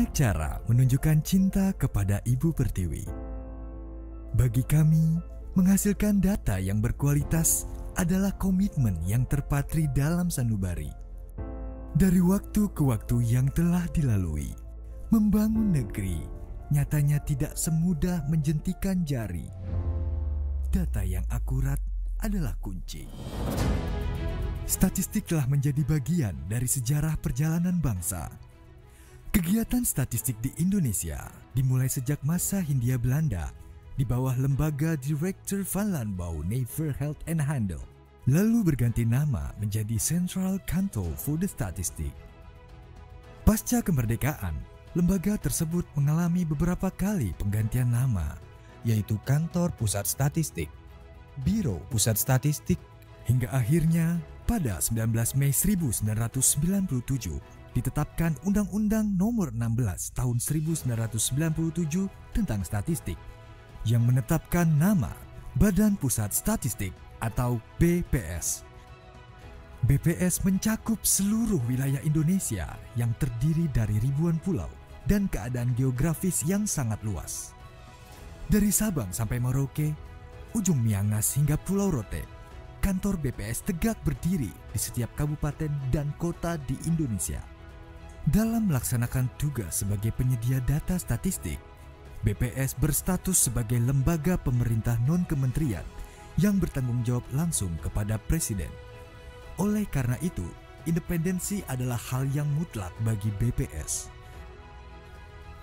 Banyak cara menunjukkan cinta kepada Ibu Pertiwi. Bagi kami, menghasilkan data yang berkualitas adalah komitmen yang terpatri dalam sanubari. Dari waktu ke waktu yang telah dilalui, membangun negeri nyatanya tidak semudah menjentikan jari. Data yang akurat adalah kunci. Statistik telah menjadi bagian dari sejarah perjalanan bangsa. Kegiatan statistik di Indonesia dimulai sejak masa Hindia Belanda di bawah lembaga Directeur van Landbouw Nijverheid en Handel, lalu berganti nama menjadi Central Kantor voor de Statistiek. Pasca kemerdekaan, lembaga tersebut mengalami beberapa kali penggantian nama, yaitu Kantor Pusat Statistik, Biro Pusat Statistik, hingga akhirnya pada 19 Mei 1997 ditetapkan Undang-Undang Nomor 16 Tahun 1997 tentang Statistik yang menetapkan nama Badan Pusat Statistik atau BPS. BPS mencakup seluruh wilayah Indonesia yang terdiri dari ribuan pulau dan keadaan geografis yang sangat luas. Dari Sabang sampai Merauke, ujung Miangas hingga Pulau Rote, kantor BPS tegak berdiri di setiap kabupaten dan kota di Indonesia. Dalam melaksanakan tugas sebagai penyedia data statistik, BPS berstatus sebagai lembaga pemerintah non-kementerian yang bertanggung jawab langsung kepada Presiden. Oleh karena itu, independensi adalah hal yang mutlak bagi BPS.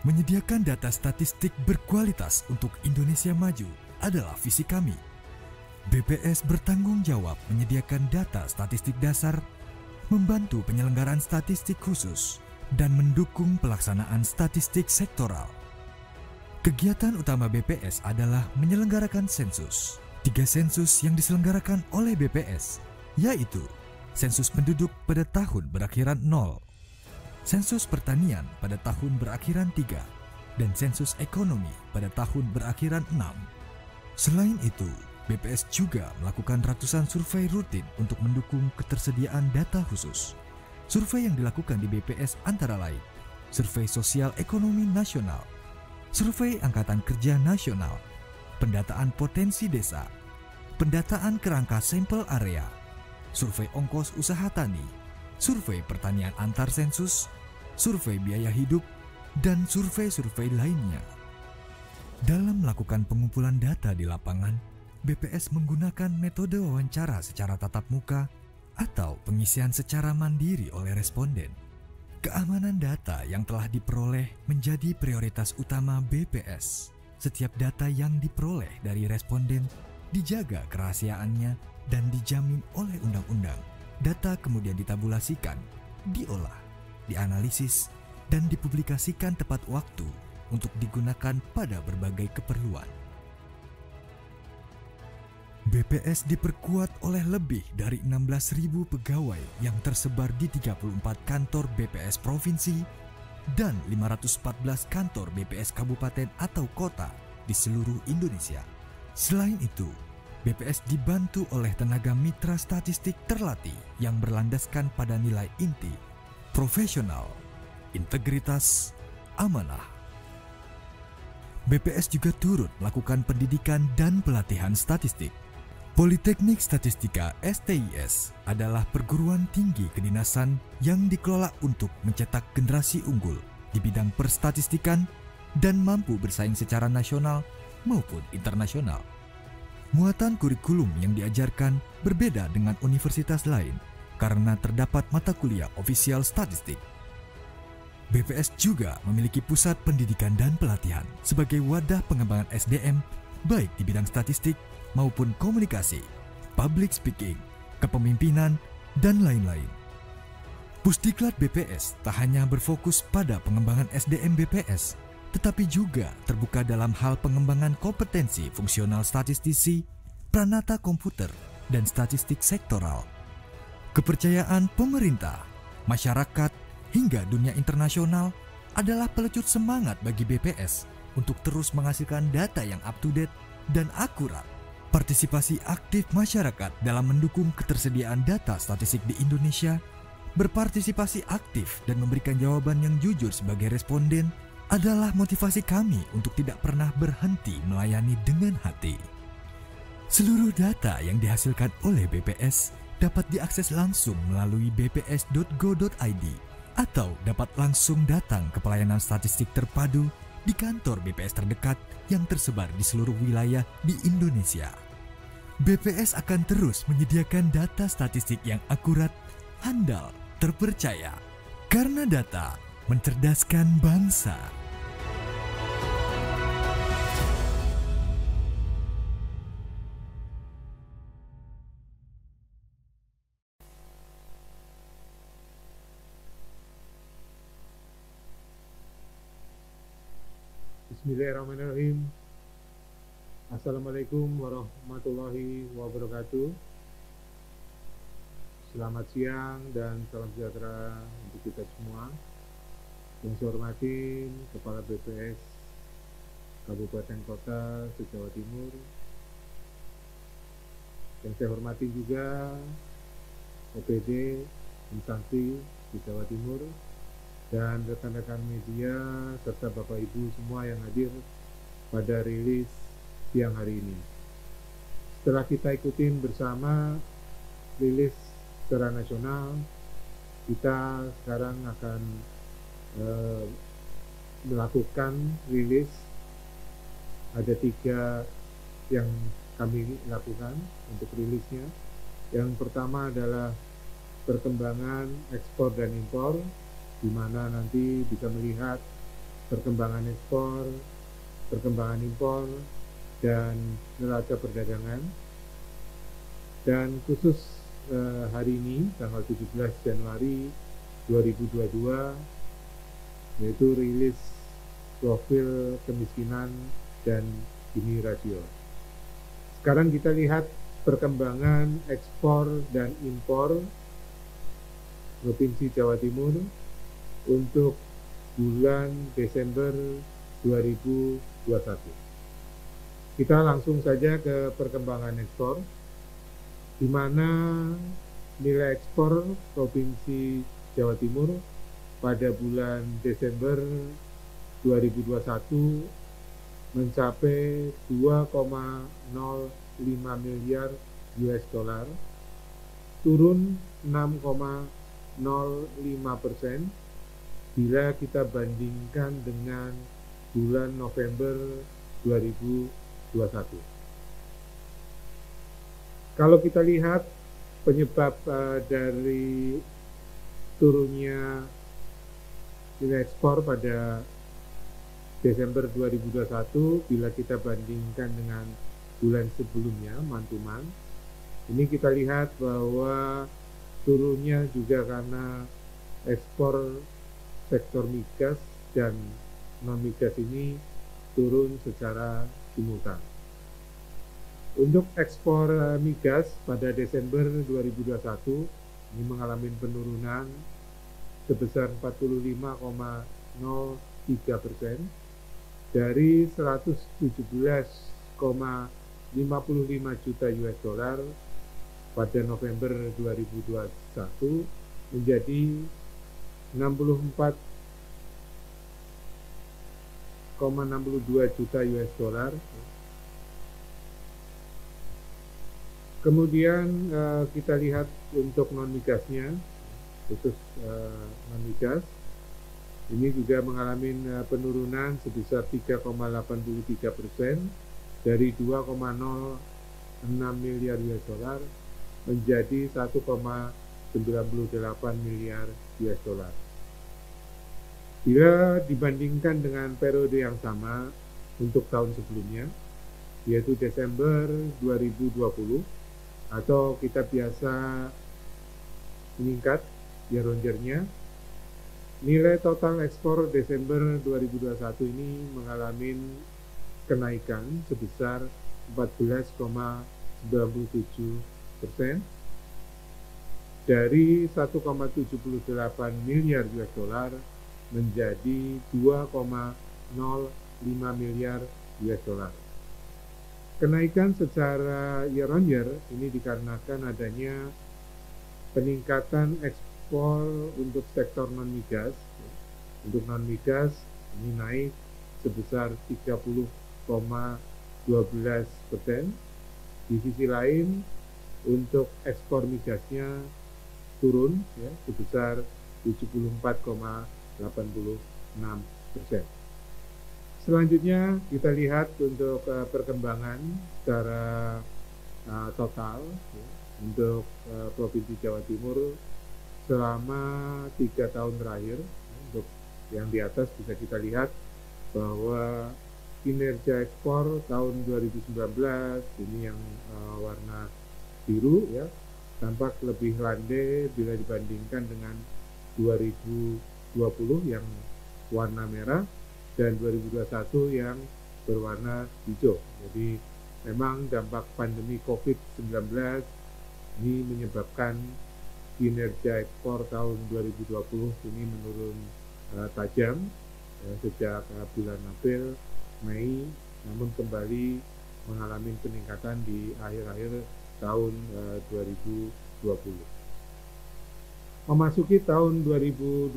Menyediakan data statistik berkualitas untuk Indonesia maju adalah visi kami. BPS bertanggung jawab menyediakan data statistik dasar, membantu penyelenggaraan statistik khusus, dan mendukung pelaksanaan statistik sektoral. Kegiatan utama BPS adalah menyelenggarakan sensus. 3 sensus yang diselenggarakan oleh BPS, yaitu sensus penduduk pada tahun berakhiran 0, sensus pertanian pada tahun berakhiran 3, dan sensus ekonomi pada tahun berakhiran 6. Selain itu, BPS juga melakukan ratusan survei rutin untuk mendukung ketersediaan data khusus. Survei yang dilakukan di BPS antara lain Survei Sosial Ekonomi Nasional, Survei Angkatan Kerja Nasional, Pendataan Potensi Desa, Pendataan Kerangka Sampel Area, Survei Ongkos Usaha Tani, Survei Pertanian Antar Sensus, Survei Biaya Hidup, dan survei-survei lainnya. Dalam melakukan pengumpulan data di lapangan, BPS menggunakan metode wawancara secara tatap muka atau pengisian secara mandiri oleh responden. Keamanan data yang telah diperoleh menjadi prioritas utama BPS. Setiap data yang diperoleh dari responden dijaga kerahasiaannya dan dijamin oleh undang-undang. Data kemudian ditabulasikan, diolah, dianalisis, dan dipublikasikan tepat waktu untuk digunakan pada berbagai keperluan. BPS diperkuat oleh lebih dari 16.000 pegawai yang tersebar di 34 kantor BPS provinsi dan 514 kantor BPS kabupaten atau kota di seluruh Indonesia. Selain itu, BPS dibantu oleh tenaga mitra statistik terlatih yang berlandaskan pada nilai inti, profesional, integritas, amanah. BPS juga turut melakukan pendidikan dan pelatihan statistik. Politeknik Statistika STIS adalah perguruan tinggi kedinasan yang dikelola untuk mencetak generasi unggul di bidang perstatistikan dan mampu bersaing secara nasional maupun internasional. Muatan kurikulum yang diajarkan berbeda dengan universitas lain karena terdapat mata kuliah ofisial statistik. BPS juga memiliki pusat pendidikan dan pelatihan sebagai wadah pengembangan SDM baik di bidang statistik maupun komunikasi, public speaking, kepemimpinan, dan lain-lain. Pusdiklat BPS tak hanya berfokus pada pengembangan SDM BPS, tetapi juga terbuka dalam hal pengembangan kompetensi fungsional statistisi, pranata komputer, dan statistik sektoral. Kepercayaan pemerintah, masyarakat, hingga dunia internasional adalah pelecut semangat bagi BPS untuk terus menghasilkan data yang up-to-date dan akurat. Partisipasi aktif masyarakat dalam mendukung ketersediaan data statistik di Indonesia Berpartisipasi aktif dan memberikan jawaban yang jujur sebagai responden adalah motivasi kami untuk tidak pernah berhenti melayani dengan hati. Seluruh data yang dihasilkan oleh BPS dapat diakses langsung melalui bps.go.id atau dapat langsung datang ke pelayanan statistik terpadu di kantor BPS terdekat yang tersebar di seluruh wilayah di Indonesia. BPS akan terus menyediakan data statistik yang akurat, handal, terpercaya, karena data mencerdaskan bangsa. Bismillahirrahmanirrahim. Assalamualaikum warahmatullahi wabarakatuh. Selamat siang dan salam sejahtera untuk kita semua. Yang saya hormati Kepala BPS Kabupaten Kota se-Jawa Timur. Yang saya hormati juga OPD instansi di Jawa Timur dan rekan-rekan media serta Bapak Ibu semua yang hadir pada rilis siang hari ini. Setelah kita ikutin bersama rilis secara nasional, kita sekarang akan melakukan rilis. Ada 3 yang kami lakukan untuk rilisnya. Yang pertama adalah perkembangan ekspor dan impor, di mana nanti bisa melihat perkembangan ekspor, perkembangan impor, dan neraca perdagangan. Dan khusus hari ini, tanggal 17 Januari 2022, yaitu rilis profil kemiskinan dan Gini rasio. Sekarang kita lihat perkembangan ekspor dan impor Provinsi Jawa Timur untuk bulan Desember 2021. Kita langsung saja ke perkembangan ekspor, di mana nilai ekspor Provinsi Jawa Timur pada bulan Desember 2021 mencapai 2,05 miliar US dollar, turun 6,05% bila kita bandingkan dengan bulan November 2021. Kalau kita lihat penyebab dari turunnya nilai ekspor pada Desember 2021 bila kita bandingkan dengan bulan sebelumnya, month-to-month, ini kita lihat bahwa turunnya juga karena ekspor sektor migas dan non-migas ini turun secara simultan. Untuk ekspor migas pada Desember 2021 ini mengalami penurunan sebesar 45,03% dari 117,55 juta US dollar pada November 2021 menjadi 64,62 juta US dollar. Kemudian kita lihat untuk non-migasnya, khusus non-migas, ini juga mengalami penurunan sebesar 3,83% dari 2,06 miliar US dollar menjadi 1,98 miliar US dollar. Bila dibandingkan dengan periode yang sama untuk tahun sebelumnya, yaitu Desember 2020, atau kita biasa meningkat year-on-year-nya, nilai total ekspor Desember 2021 ini mengalami kenaikan sebesar 14,97% dari 1,78 miliar US dollar menjadi 2,05 miliar US dollar. Kenaikan secara year-on-year ini dikarenakan adanya peningkatan ekspor untuk sektor non-migas. Untuk non-migas ini naik sebesar 30,12%. Di sisi lain, untuk ekspor migasnya turun ya, sebesar 74,86%. Selanjutnya kita lihat untuk perkembangan secara total ya, untuk Provinsi Jawa Timur selama 3 tahun terakhir. Untuk yang di atas bisa kita lihat bahwa kinerja ekspor tahun 2019 ini yang warna biru ya, tampak lebih landai bila dibandingkan dengan 2020 yang warna merah dan 2021 yang berwarna hijau. Jadi memang dampak pandemi COVID-19 ini menyebabkan kinerja ekspor tahun 2020 ini menurun tajam sejak bulan April, Mei, namun kembali mengalami peningkatan di akhir-akhir tahun 2020. Memasuki tahun 2021,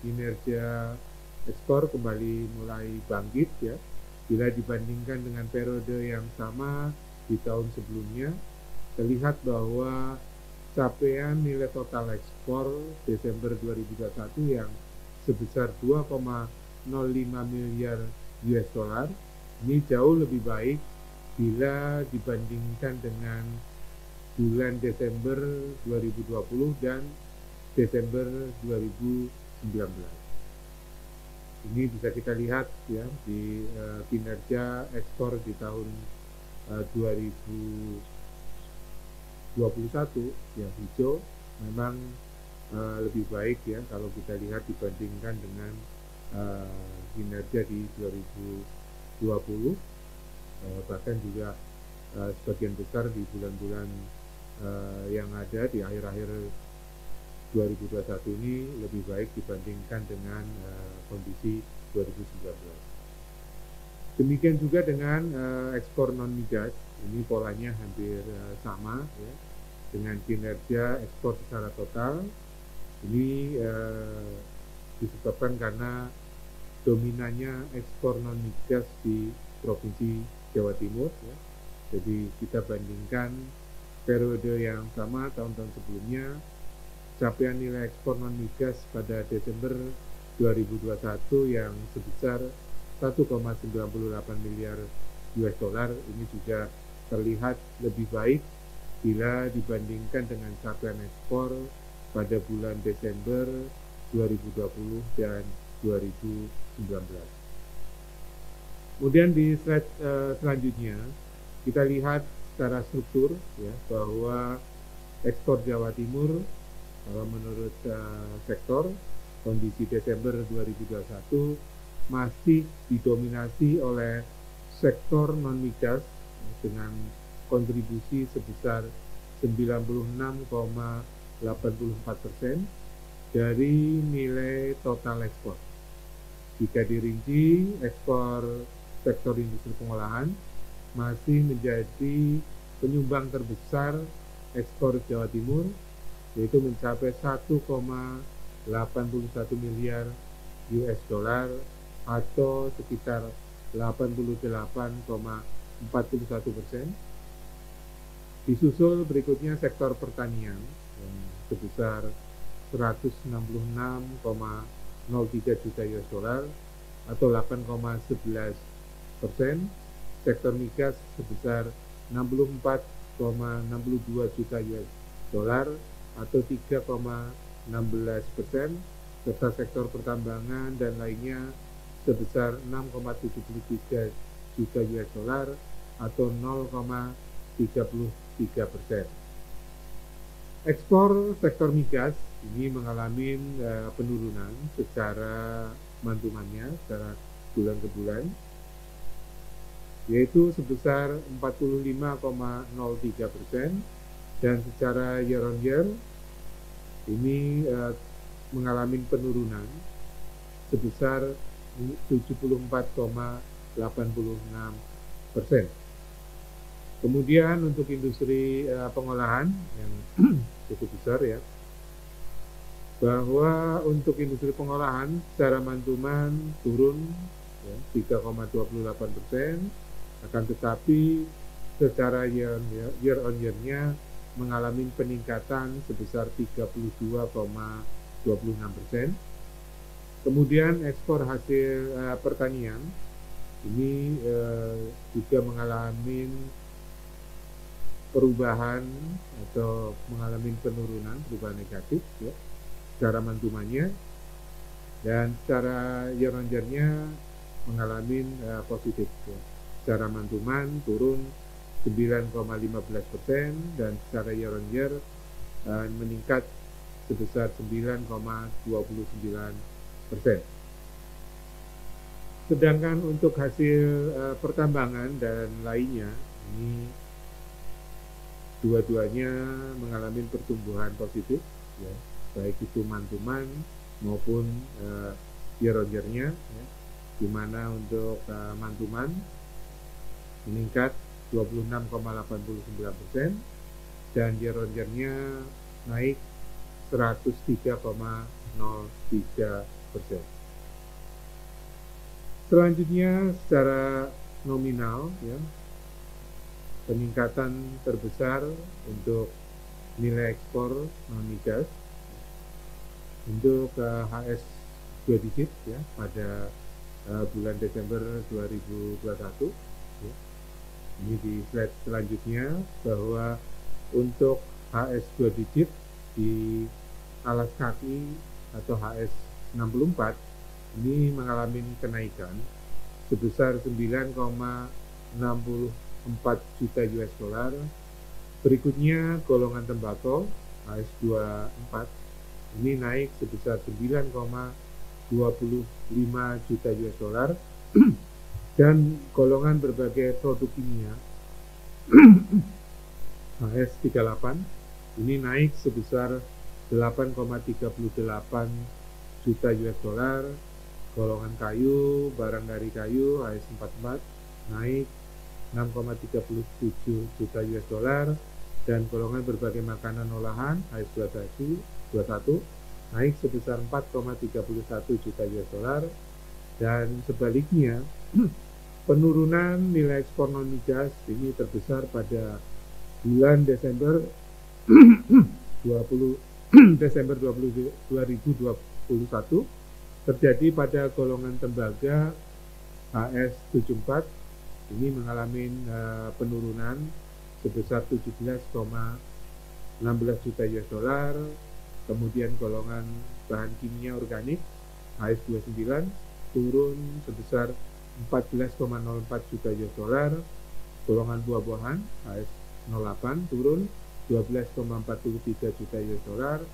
kinerja ekspor kembali mulai bangkit ya. Bila dibandingkan dengan periode yang sama di tahun sebelumnya, terlihat bahwa capaian nilai total ekspor Desember 2021 yang sebesar 2,05 miliar US dollar ini jauh lebih baik bila dibandingkan dengan bulan Desember 2020 dan Desember 2019. Ini bisa kita lihat ya di kinerja ekspor di tahun 2021 yang hijau memang lebih baik ya kalau kita lihat dibandingkan dengan kinerja di 2020, bahkan juga sebagian besar di bulan-bulan yang ada di akhir-akhir 2021 ini lebih baik dibandingkan dengan kondisi 2019. Demikian juga dengan ekspor non-migas, ini polanya hampir sama ya, dengan kinerja ekspor secara total. Ini disebabkan karena dominannya ekspor non-migas di Provinsi Jawa Timur ya. Jadi kita bandingkan periode yang sama tahun-tahun sebelumnya, capaian nilai ekspor non-migas pada Desember 2021 yang sebesar 1,98 miliar US dollar ini juga terlihat lebih baik bila dibandingkan dengan capaian ekspor pada bulan Desember 2020 dan 2019. Kemudian di slide selanjutnya kita lihat secara struktur ya bahwa ekspor Jawa Timur menurut sektor kondisi Desember 2021 masih didominasi oleh sektor non-migas dengan kontribusi sebesar 96,84% dari nilai total ekspor. Jika dirinci, ekspor sektor industri pengolahan masih menjadi penyumbang terbesar ekspor Jawa Timur, yaitu mencapai 1,81 miliar US dollar atau sekitar 88,41%. Disusul berikutnya sektor pertanian yang sebesar 166,03 juta US dollar atau 8,11%. Sektor migas sebesar 64,62 juta US dollar atau 3,16%, serta sektor pertambangan dan lainnya sebesar 6,73 juta US dollar atau 0,33%. Ekspor sektor migas ini mengalami penurunan secara mantumannya secara bulan ke bulan, yaitu sebesar 45,03%, dan secara year on year ini mengalami penurunan sebesar 74,86%. Kemudian untuk industri pengolahan yang cukup besar ya, bahwa untuk industri pengolahan secara mantuman turun ya, 3,28%, akan tetapi secara year on year-nya mengalami peningkatan sebesar 32,26%. Kemudian ekspor hasil pertanian ini juga mengalami perubahan atau mengalami penurunan, perubahan negatif ya, secara mantumannya, dan secara year on year-nya mengalami positif ya. Secara mantuman turun 9,15% dan secara year on year meningkat sebesar 9,29%. Sedangkan untuk hasil pertambangan dan lainnya ini dua-duanya mengalami pertumbuhan positif ya, baik itu mantuman maupun year on year-nya ya, di mana untuk mantuman meningkat 26,89% dan year on year-nya naik 103,03%. Selanjutnya secara nominal ya, peningkatan terbesar untuk nilai ekspor non migas untuk HS 2 digit ya pada bulan Desember 2021 ya. Ini di slide selanjutnya bahwa untuk HS 2 digit di alas kaki atau HS 64 ini mengalami kenaikan sebesar 9,64 juta US dollar. Berikutnya golongan tembakau HS24 ini naik sebesar 9,25 juta US dollar dan golongan berbagai produk kimia HS38 ini naik sebesar 8,38 juta US dollar. Golongan kayu, barang dari kayu HS44 naik 6,37 juta US dollar dan golongan berbagai makanan olahan HS21 naik sebesar 4,31 juta US dollar. Dan sebaliknya penurunan nilai ekspor non migas ini terbesar pada bulan Desember 2021 terjadi pada golongan tembaga HS74 ini mengalami penurunan sebesar 17,16 juta US dollar. Kemudian golongan bahan kimia organik HS29 turun sebesar 14,04 juta US dollar. Golongan buah-buahan HS08 turun 12,43 juta US dollar.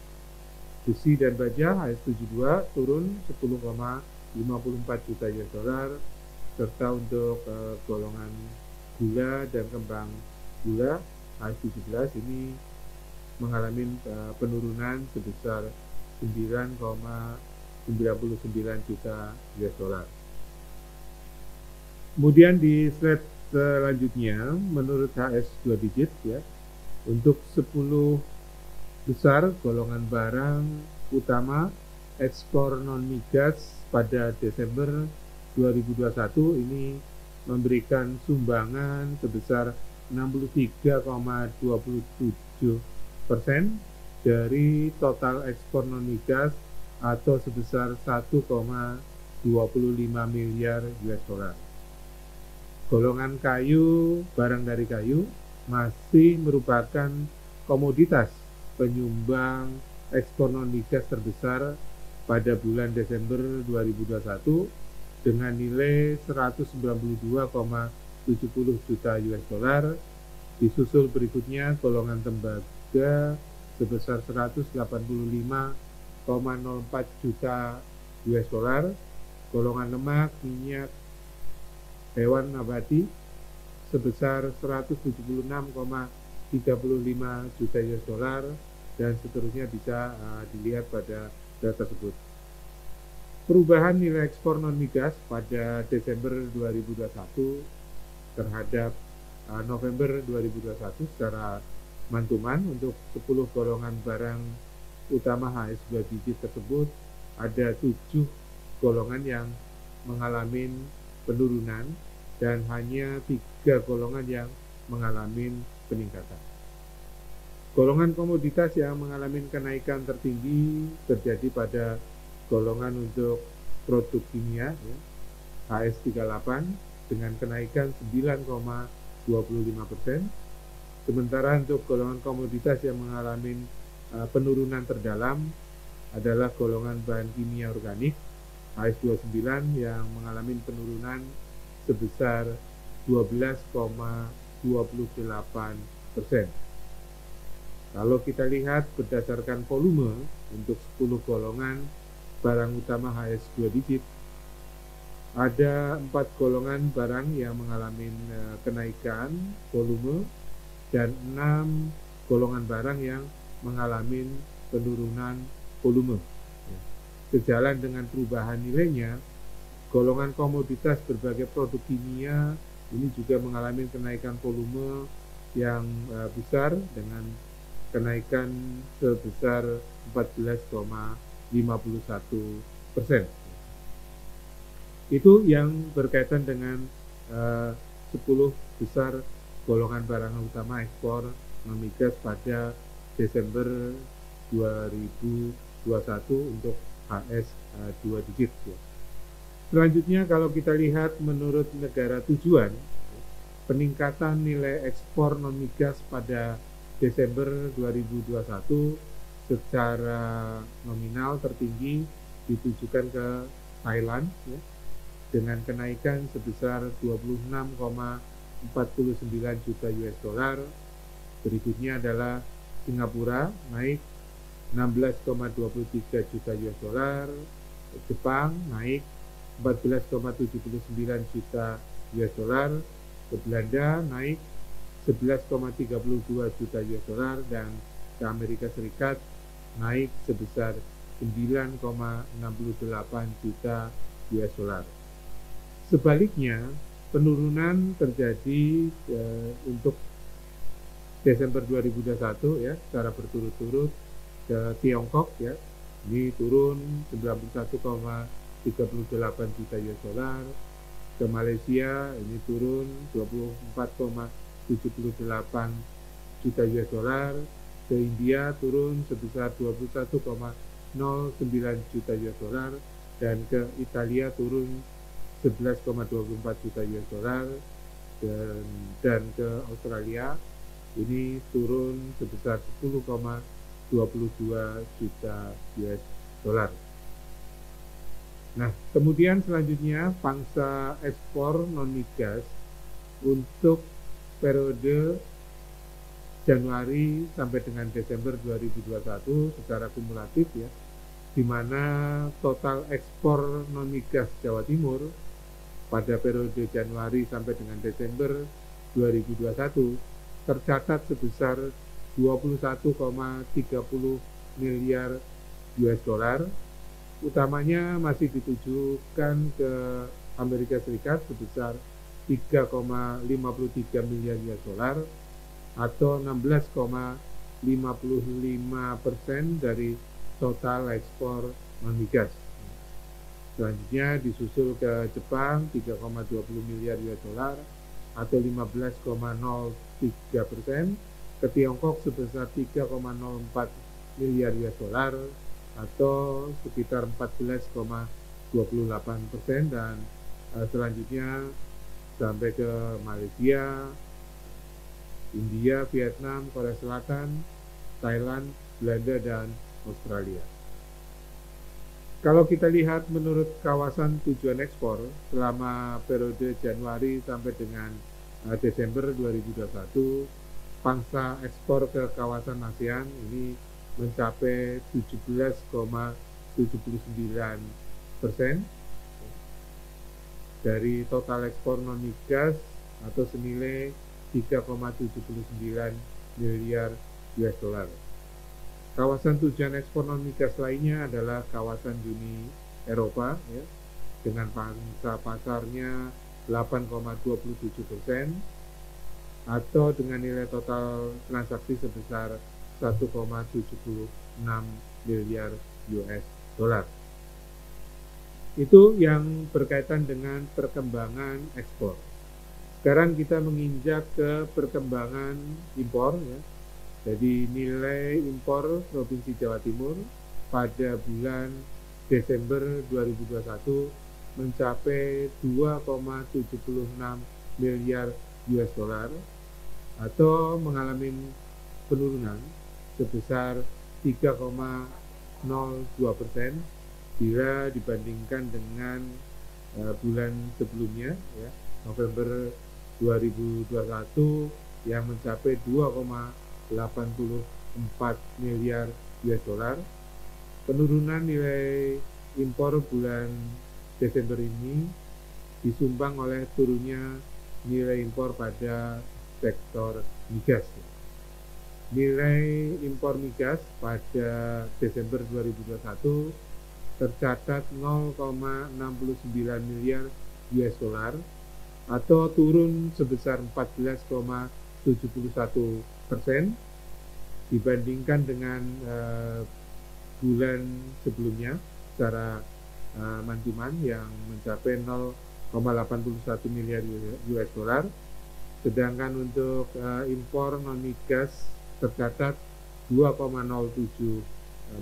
Besi dan baja HS72 turun 10,54 juta US dollar, serta untuk golongan gula dan kembang gula HS17 ini mengalami penurunan sebesar 9,99 juta US dollar. Kemudian di slide selanjutnya menurut HS 2 digit ya, untuk 10 besar golongan barang utama ekspor non migas pada Desember 2021 ini memberikan sumbangan sebesar 63,27% dari total ekspor non migas atau sebesar 1,25 miliar US dollar. Golongan kayu, barang dari kayu masih merupakan komoditas penyumbang ekspor non migas terbesar pada bulan Desember 2021 dengan nilai 192,70 juta US dollar. Disusul berikutnya golongan tembaga sebesar 185,04 juta US dollar, golongan lemak, minyak, hewan nabati sebesar 176,35 juta US dollar, dan seterusnya bisa dilihat pada data tersebut. Perubahan nilai ekspor non migas pada Desember 2021 terhadap November 2021 secara mantuman untuk 10 golongan barang utama HS2 digit tersebut ada 7 golongan yang mengalami penurunan dan hanya 3 golongan yang mengalami peningkatan. Golongan komoditas yang mengalami kenaikan tertinggi terjadi pada golongan untuk produk kimia ya, HS38 dengan kenaikan 9,25%. Sementara untuk golongan komoditas yang mengalami penurunan terdalam adalah golongan bahan kimia organik HS29 yang mengalami penurunan sebesar 12,28%. Kalau kita lihat berdasarkan volume untuk 10 golongan barang utama HS2 digit, ada 4 golongan barang yang mengalami kenaikan volume dan 6 golongan barang yang mengalami penurunan volume. Sejalan dengan perubahan nilainya, golongan komoditas berbagai produk kimia ini juga mengalami kenaikan volume yang besar dengan kenaikan sebesar 14,51%. Itu yang berkaitan dengan 10 besar golongan barang utama ekspor non-migas pada Desember 2021 untuk HS2 digit. Selanjutnya kalau kita lihat menurut negara tujuan, peningkatan nilai ekspor non-migas pada Desember 2021 secara nominal tertinggi ditujukan ke Thailand ya, dengan kenaikan sebesar 26,49 juta US dollar. Berikutnya adalah Singapura naik 16,23 juta US dollar, Jepang naik 14,79 juta US dollar, Belanda naik 11,32 juta US dollar, dan ke Amerika Serikat naik sebesar 9,68 juta US dollar. Sebaliknya, penurunan terjadi untuk Desember 2021 ya, secara berturut-turut ke Tiongkok ya. Ini turun 91,38 juta US dollar. Ke Malaysia ini turun 24,78 juta US dollar. Ke India turun sebesar 21,09 juta US dollar, dan ke Italia turun 11,24 juta US dollar, dan ke Australia ini turun sebesar 10,22 juta US dollar. Nah, kemudian selanjutnya pangsa ekspor non-migas untuk periode Januari sampai dengan Desember 2021 secara kumulatif ya, di mana total ekspor non-migas Jawa Timur pada periode Januari sampai dengan Desember 2021 tercatat sebesar 21,30 miliar US dollar. Utamanya masih ditujukan ke Amerika Serikat sebesar 3,53 miliar US dollar atau 16,55% dari total ekspor non-migas. Selanjutnya disusul ke Jepang 3,20 miliar US dollar atau 15,03%, ke Tiongkok sebesar 3,04 miliar US dollar atau sekitar 14,28%, dan selanjutnya sampai ke Malaysia, India, Vietnam, Korea Selatan, Thailand, Belanda, dan Australia. Kalau kita lihat menurut kawasan tujuan ekspor selama periode Januari sampai dengan Desember 2021, pangsa ekspor ke kawasan ASEAN ini mencapai 17,79% dari total ekspor non-migas atau senilai 3,79 miliar US dollar. Kawasan tujuan ekspor non-migas lainnya adalah kawasan Uni Eropa ya, dengan pangsa pasarnya 8,27% atau dengan nilai total transaksi sebesar 1,76 miliar US dollar. Itu yang berkaitan dengan perkembangan ekspor. Sekarang kita menginjak ke perkembangan impor ya. Jadi nilai impor Provinsi Jawa Timur pada bulan Desember 2021 mencapai 2,76 miliar US dollar atau mengalami penurunan sebesar 3,02% bila dibandingkan dengan bulan sebelumnya ya, November 2021 yang mencapai 2,84 miliar US dollar. Penurunan nilai impor bulan Desember ini disumbang oleh turunnya nilai impor pada sektor migas. Nilai impor migas pada Desember 2021 tercatat 0,69 miliar US dollar atau turun sebesar 14,71% dibandingkan dengan bulan sebelumnya secara mantuman yang mencapai 0,81 miliar US dollar. Sedangkan untuk impor non migas tercatat 2,07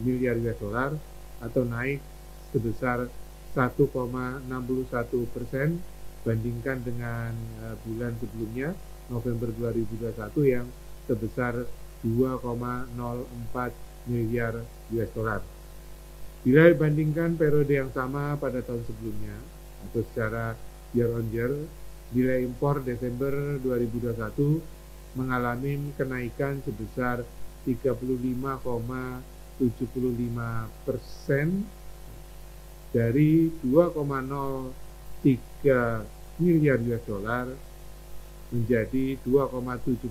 miliar US dollar atau naik sebesar 1,61% bandingkan dengan bulan sebelumnya November 2021 yang sebesar 2,04 miliar US dollar. Bila dibandingkan periode yang sama pada tahun sebelumnya atau secara year on year, nilai impor Desember 2021 mengalami kenaikan sebesar 35,75% dari 2,03 miliar US dollar menjadi 2,76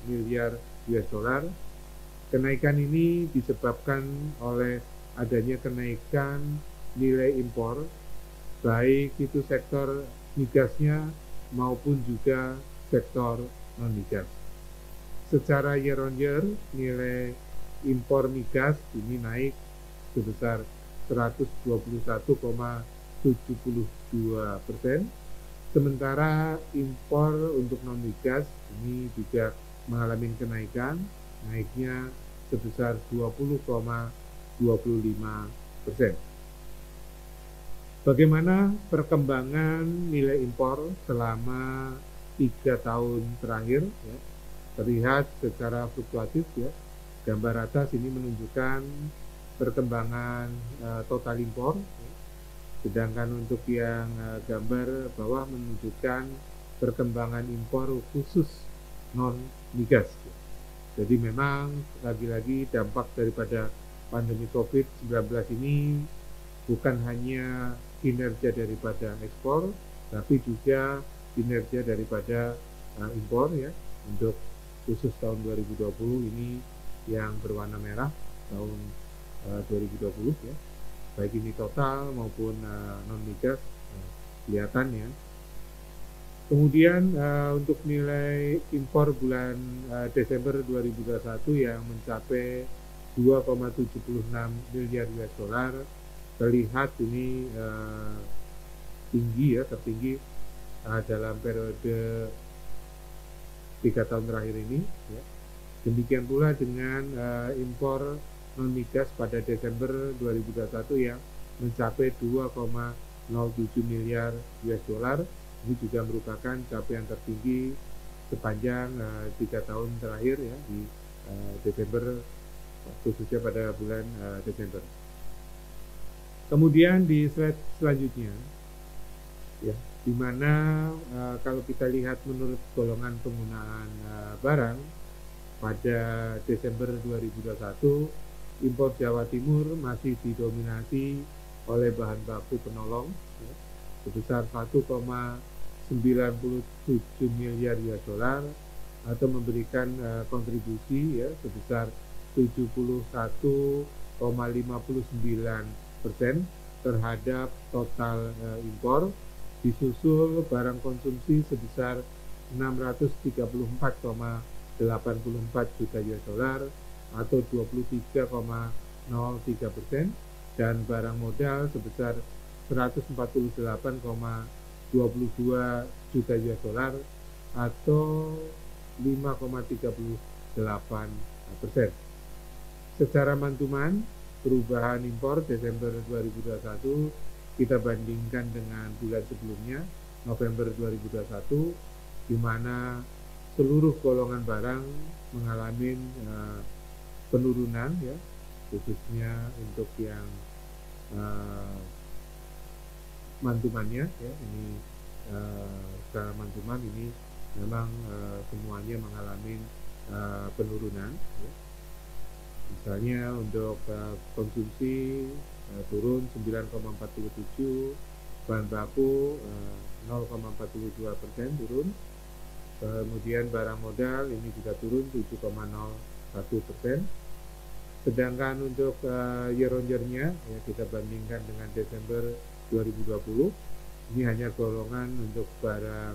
miliar US dollar. Kenaikan ini disebabkan oleh adanya kenaikan nilai impor baik itu sektor migasnya maupun juga sektor non migas. Secara year on year nilai impor migas ini naik sebesar 121,72%, sementara impor untuk non migas ini juga mengalami kenaikan, naiknya sebesar 20,25%. Bagaimana perkembangan nilai impor selama 3 tahun terakhir ya, terlihat secara fluktuatif ya. Gambar atas ini menunjukkan perkembangan total impor ya. Sedangkan untuk yang gambar bawah menunjukkan perkembangan impor khusus non migas ya. Jadi memang lagi-lagi dampak daripada pandemi COVID-19 ini bukan hanya kinerja daripada ekspor, tapi juga kinerja daripada impor ya. Untuk khusus tahun 2020 ini yang berwarna merah tahun 2020 ya, baik ini total maupun non migas kelihatan ya. Kemudian untuk nilai impor bulan Desember 2021 yang mencapai 2,76 miliar US dollar terlihat ini tinggi ya, tertinggi dalam periode 3 tahun terakhir ini ya. Demikian pula dengan impor non migas pada Desember 2021 yang mencapai 2,07 miliar US dollar. Ini juga merupakan capaian tertinggi sepanjang 3 tahun terakhir ya di Desember, khususnya pada bulan Desember. Kemudian di slide selanjutnya ya, di mana kalau kita lihat menurut golongan penggunaan barang pada Desember 2021, impor Jawa Timur masih didominasi oleh bahan baku penolong ya, sebesar 1,97 miliar US dollar atau memberikan kontribusi ya sebesar 71,59% terhadap total impor, disusul barang konsumsi sebesar 634,84 juta US dollar atau 23,06% 0,03% dan barang modal sebesar 148,22 juta US dollar atau 5,38%. Secara mantuman, perubahan impor Desember 2021 kita bandingkan dengan bulan sebelumnya, November 2021, di mana seluruh golongan barang mengalami penurunan, ya, khususnya untuk yang mantumannya, ya, ini secara mantuman ini memang semuanya mengalami penurunan, ya. Misalnya untuk konsumsi turun 9,47, bahan baku 0,42% turun, kemudian barang modal ini juga turun 7,01%. Sedangkan untuk year on year-nya, ya, kita bandingkan dengan Desember 2020, ini hanya golongan untuk barang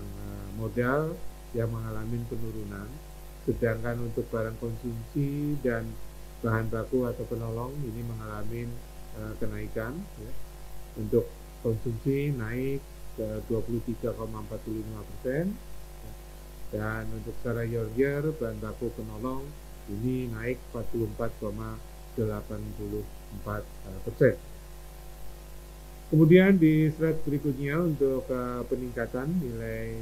modal yang mengalami penurunan, sedangkan untuk barang konsumsi dan bahan baku atau penolong ini mengalami kenaikan, ya. Untuk konsumsi naik ke 23,45%, dan untuk secara year on year bahan baku penolong ini naik 44,84%. Kemudian di slide berikutnya untuk peningkatan nilai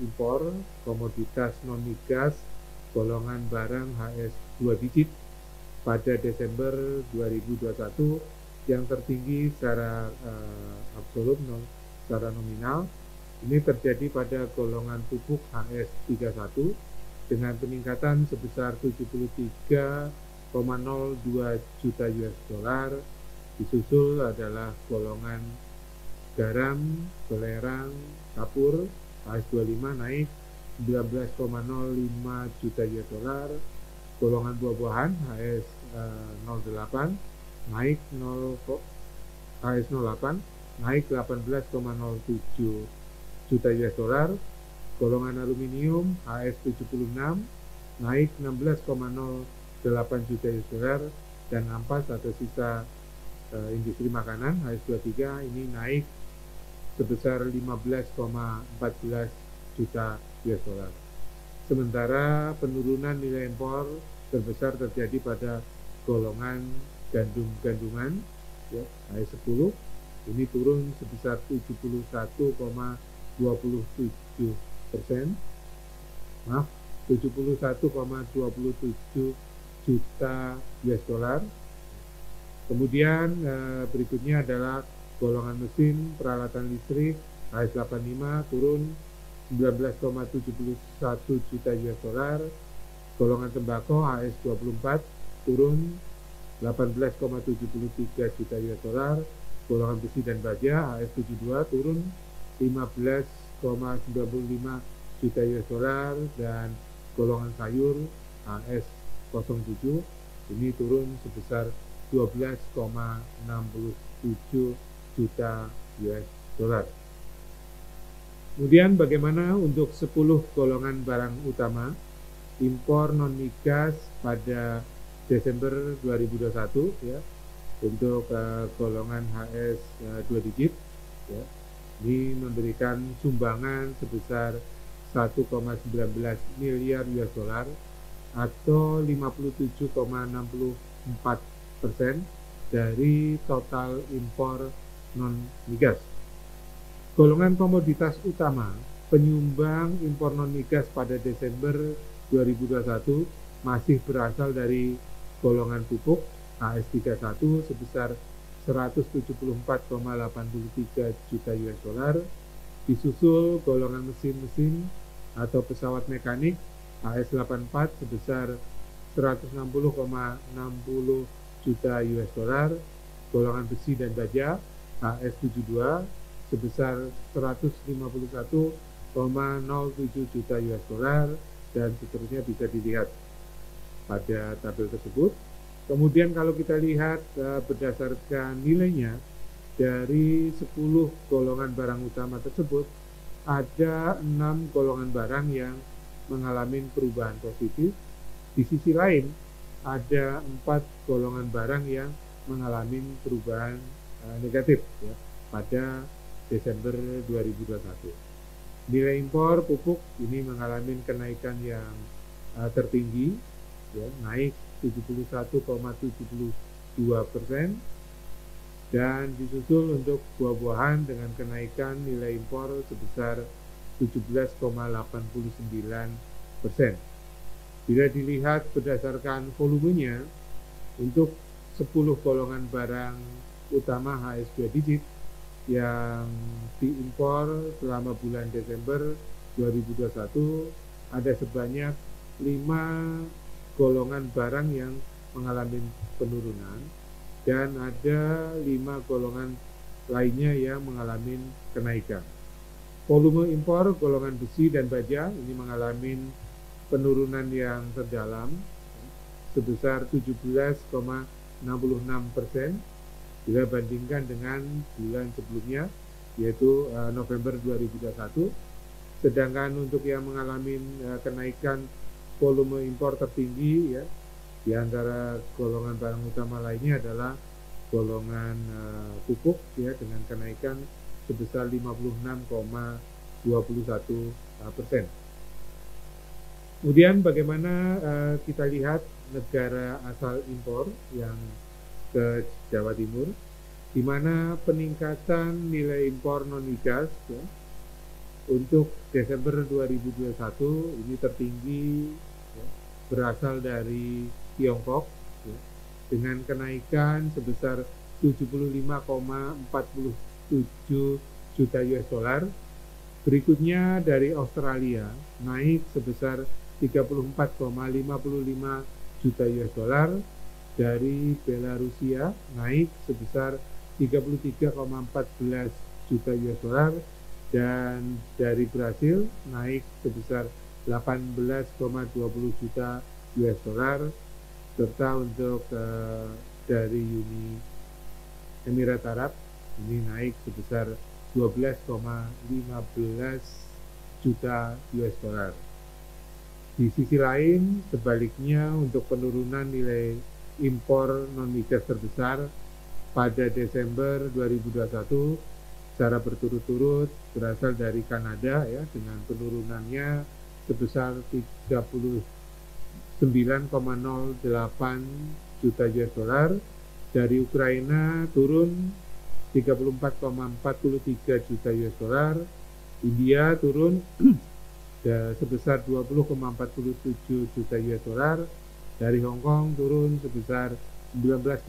impor komoditas non migas golongan barang HS 2 digit pada Desember 2021 yang tertinggi secara absolut, secara nominal ini terjadi pada golongan pupuk HS 31 dengan peningkatan sebesar 73,02 juta US dollar. Disusul adalah golongan garam, belerang, kapur HS 25 naik 19,05 juta US dollar. Golongan buah-buahan HS 08 naik HS 08 naik 18,07 juta US dollar. Golongan aluminium HS 76 naik 16,08 juta US dollar, dan ampas atau sisa industri makanan HS 23 ini naik sebesar 15,14 juta US dollar. Sementara penurunan nilai impor terbesar terjadi pada golongan gandum-gandungan, ya, HS 10 ini turun sebesar 71,27 juta US dollar. Kemudian berikutnya adalah golongan mesin peralatan listrik HS 85 turun 19,71 juta US dollar. Golongan tembakau HS 24 turun 18,73 juta US dollar. Golongan besi dan baja HS 72 turun 15,95 juta US dollar, dan golongan sayur HS 07 ini turun sebesar 12,67 juta US dollar. Kemudian bagaimana untuk 10 golongan barang utama impor non migas pada Desember 2021, ya, untuk golongan HS 2 digit, ya, ini memberikan sumbangan sebesar 1,19 miliar US dollar atau 57,64% dari total impor non migas. Golongan komoditas utama penyumbang impor non migas pada Desember 2021 masih berasal dari golongan pupuk HS 31 sebesar 174,83 juta US dollar, disusul golongan mesin-mesin atau pesawat mekanik HS 84 sebesar 160,60 juta US dollar, golongan besi dan baja HS 72 sebesar 151,07 juta US dollar, dan seterusnya bisa dilihat pada tabel tersebut. Kemudian kalau kita lihat berdasarkan nilainya dari 10 golongan barang utama tersebut, ada 6 golongan barang yang mengalami perubahan positif. Di sisi lain ada 4 golongan barang yang mengalami perubahan negatif ya pada Desember 2021. Nilai impor pupuk ini mengalami kenaikan yang tertinggi, ya, naik 71,72%, dan disusul untuk buah-buahan dengan kenaikan nilai impor sebesar 17,89%. Bila dilihat berdasarkan volumenya, untuk 10 golongan barang utama HS2 digit yang diimpor selama bulan Desember 2021 ada sebanyak 5 golongan barang yang mengalami penurunan dan ada 5 golongan lainnya yang mengalami kenaikan. Volume impor golongan besi dan baja ini mengalami penurunan yang terdalam sebesar 17,66% bila bandingkan dengan bulan sebelumnya, yaitu November 2021. Sedangkan untuk yang mengalami kenaikan volume impor tertinggi, ya, di antara golongan barang utama lainnya adalah golongan pupuk, ya, dengan kenaikan sebesar 56,21%. Kemudian bagaimana kita lihat negara asal impor yang ke Jawa Timur, di mana peningkatan nilai impor non-migas, ya, untuk Desember 2021 ini tertinggi, ya, berasal dari Tiongkok, ya, dengan kenaikan sebesar 75,47 juta US$. Berikutnya dari Australia naik sebesar 34,55 juta US$. Dari Belarusia naik sebesar 33,14 juta US$, dan dari Brasil naik sebesar 18,20 juta US$, serta untuk dari Uni Emirat Arab ini naik sebesar 12,15 juta US$. Di sisi lain, sebaliknya untuk penurunan nilai impor non-migas terbesar pada Desember 2021 secara berturut-turut berasal dari Kanada, ya, dengan penurunannya sebesar 39,08 juta US$. Dari Ukraina turun 34,43 juta US$. India turun sebesar 20,47 juta US$. Dari Hong Kong turun sebesar 19,01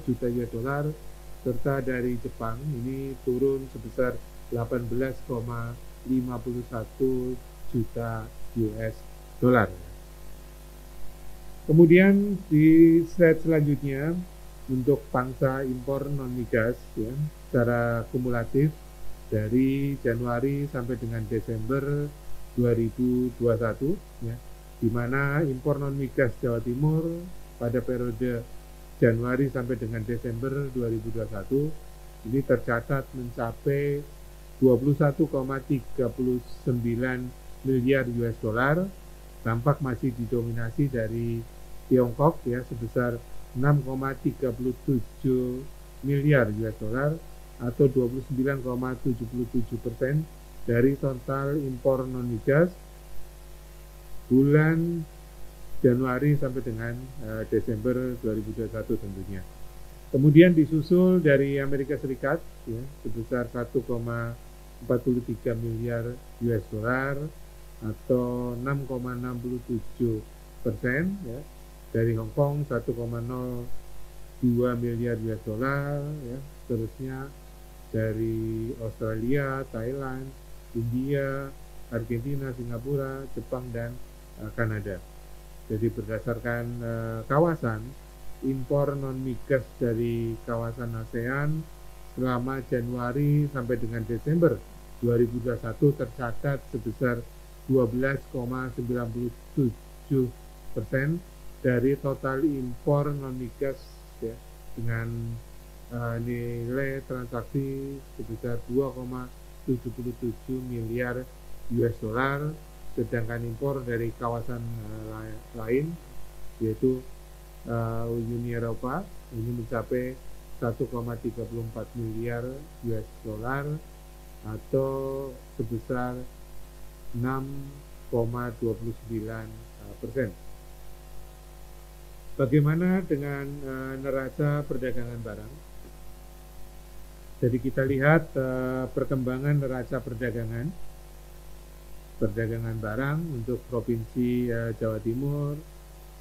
juta US$, serta dari Jepang ini turun sebesar 18,51 juta US$. Kemudian di slide selanjutnya untuk pangsa impor non-migas, ya, secara kumulatif dari Januari sampai dengan Desember 2021, ya, di mana impor non-migas Jawa Timur pada periode Januari sampai dengan Desember 2021 ini tercatat mencapai 21,39 miliar US$. Tampak masih didominasi dari Tiongkok, ya, sebesar 6,37 miliar US$, atau 29,77% dari total impor non-migas bulan Januari sampai dengan Desember 2021 tentunya. Kemudian disusul dari Amerika Serikat, ya, sebesar 1,43 miliar US$, atau 6,67%, ya. Dari Hong Kong 1,02 miliar US$, ya. Seterusnya dari Australia, Thailand, India, Argentina, Singapura, Jepang, dan Kanada. Jadi berdasarkan kawasan, impor non-migas dari kawasan ASEAN selama Januari sampai dengan Desember 2021 tercatat sebesar 12,97% dari total impor non-migas, ya, dengan nilai transaksi sebesar 2,77 miliar US$. Sedangkan impor dari kawasan lain yaitu Uni Eropa ini mencapai 1,34 miliar US dollar atau sebesar 6,29%. Bagaimana dengan neraca perdagangan barang? Jadi kita lihat perkembangan neraca perdagangan barang untuk Provinsi Jawa Timur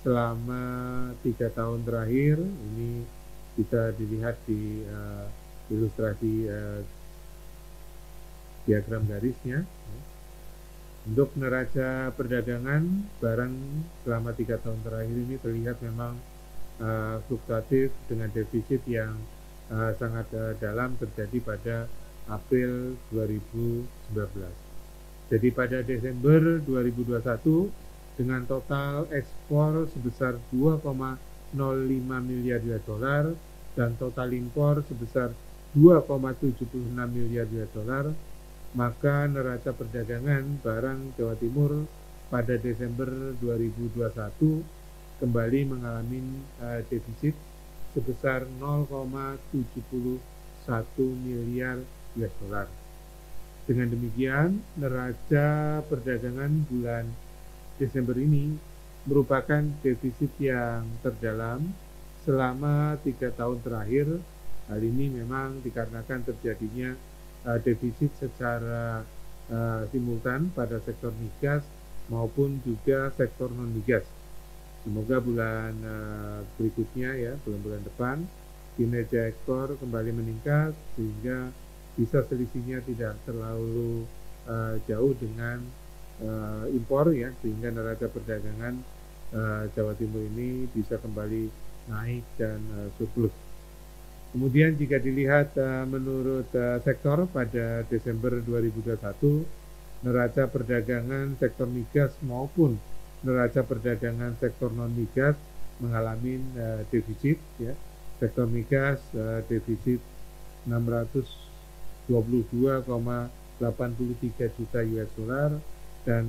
selama 3 tahun terakhir. Ini bisa dilihat di ilustrasi diagram garisnya. Untuk neraca perdagangan barang selama 3 tahun terakhir ini terlihat memang fluktuatif dengan defisit yang sangat dalam terjadi pada April 2019. Jadi pada Desember 2021 dengan total ekspor sebesar 2,05 miliar US dollar dan total impor sebesar 2,76 miliar US dollar, maka neraca perdagangan barang Jawa Timur pada Desember 2021 kembali mengalami defisit sebesar 0,71 miliar US dollar. Dengan demikian, neraca perdagangan bulan Desember ini merupakan defisit yang terdalam selama 3 tahun terakhir. Hal ini memang dikarenakan terjadinya defisit secara simultan pada sektor migas maupun juga sektor non-migas. Semoga bulan berikutnya ya, bulan-bulan depan kinerja ekspor kembali meningkat sehingga bisa selisihnya tidak terlalu jauh dengan impor ya, sehingga neraca perdagangan Jawa Timur ini bisa kembali naik dan surplus. Kemudian jika dilihat menurut sektor pada Desember 2021, neraca perdagangan sektor migas maupun neraca perdagangan sektor non-migas mengalami defisit ya. Sektor migas defisit 622,83 juta US dollar dan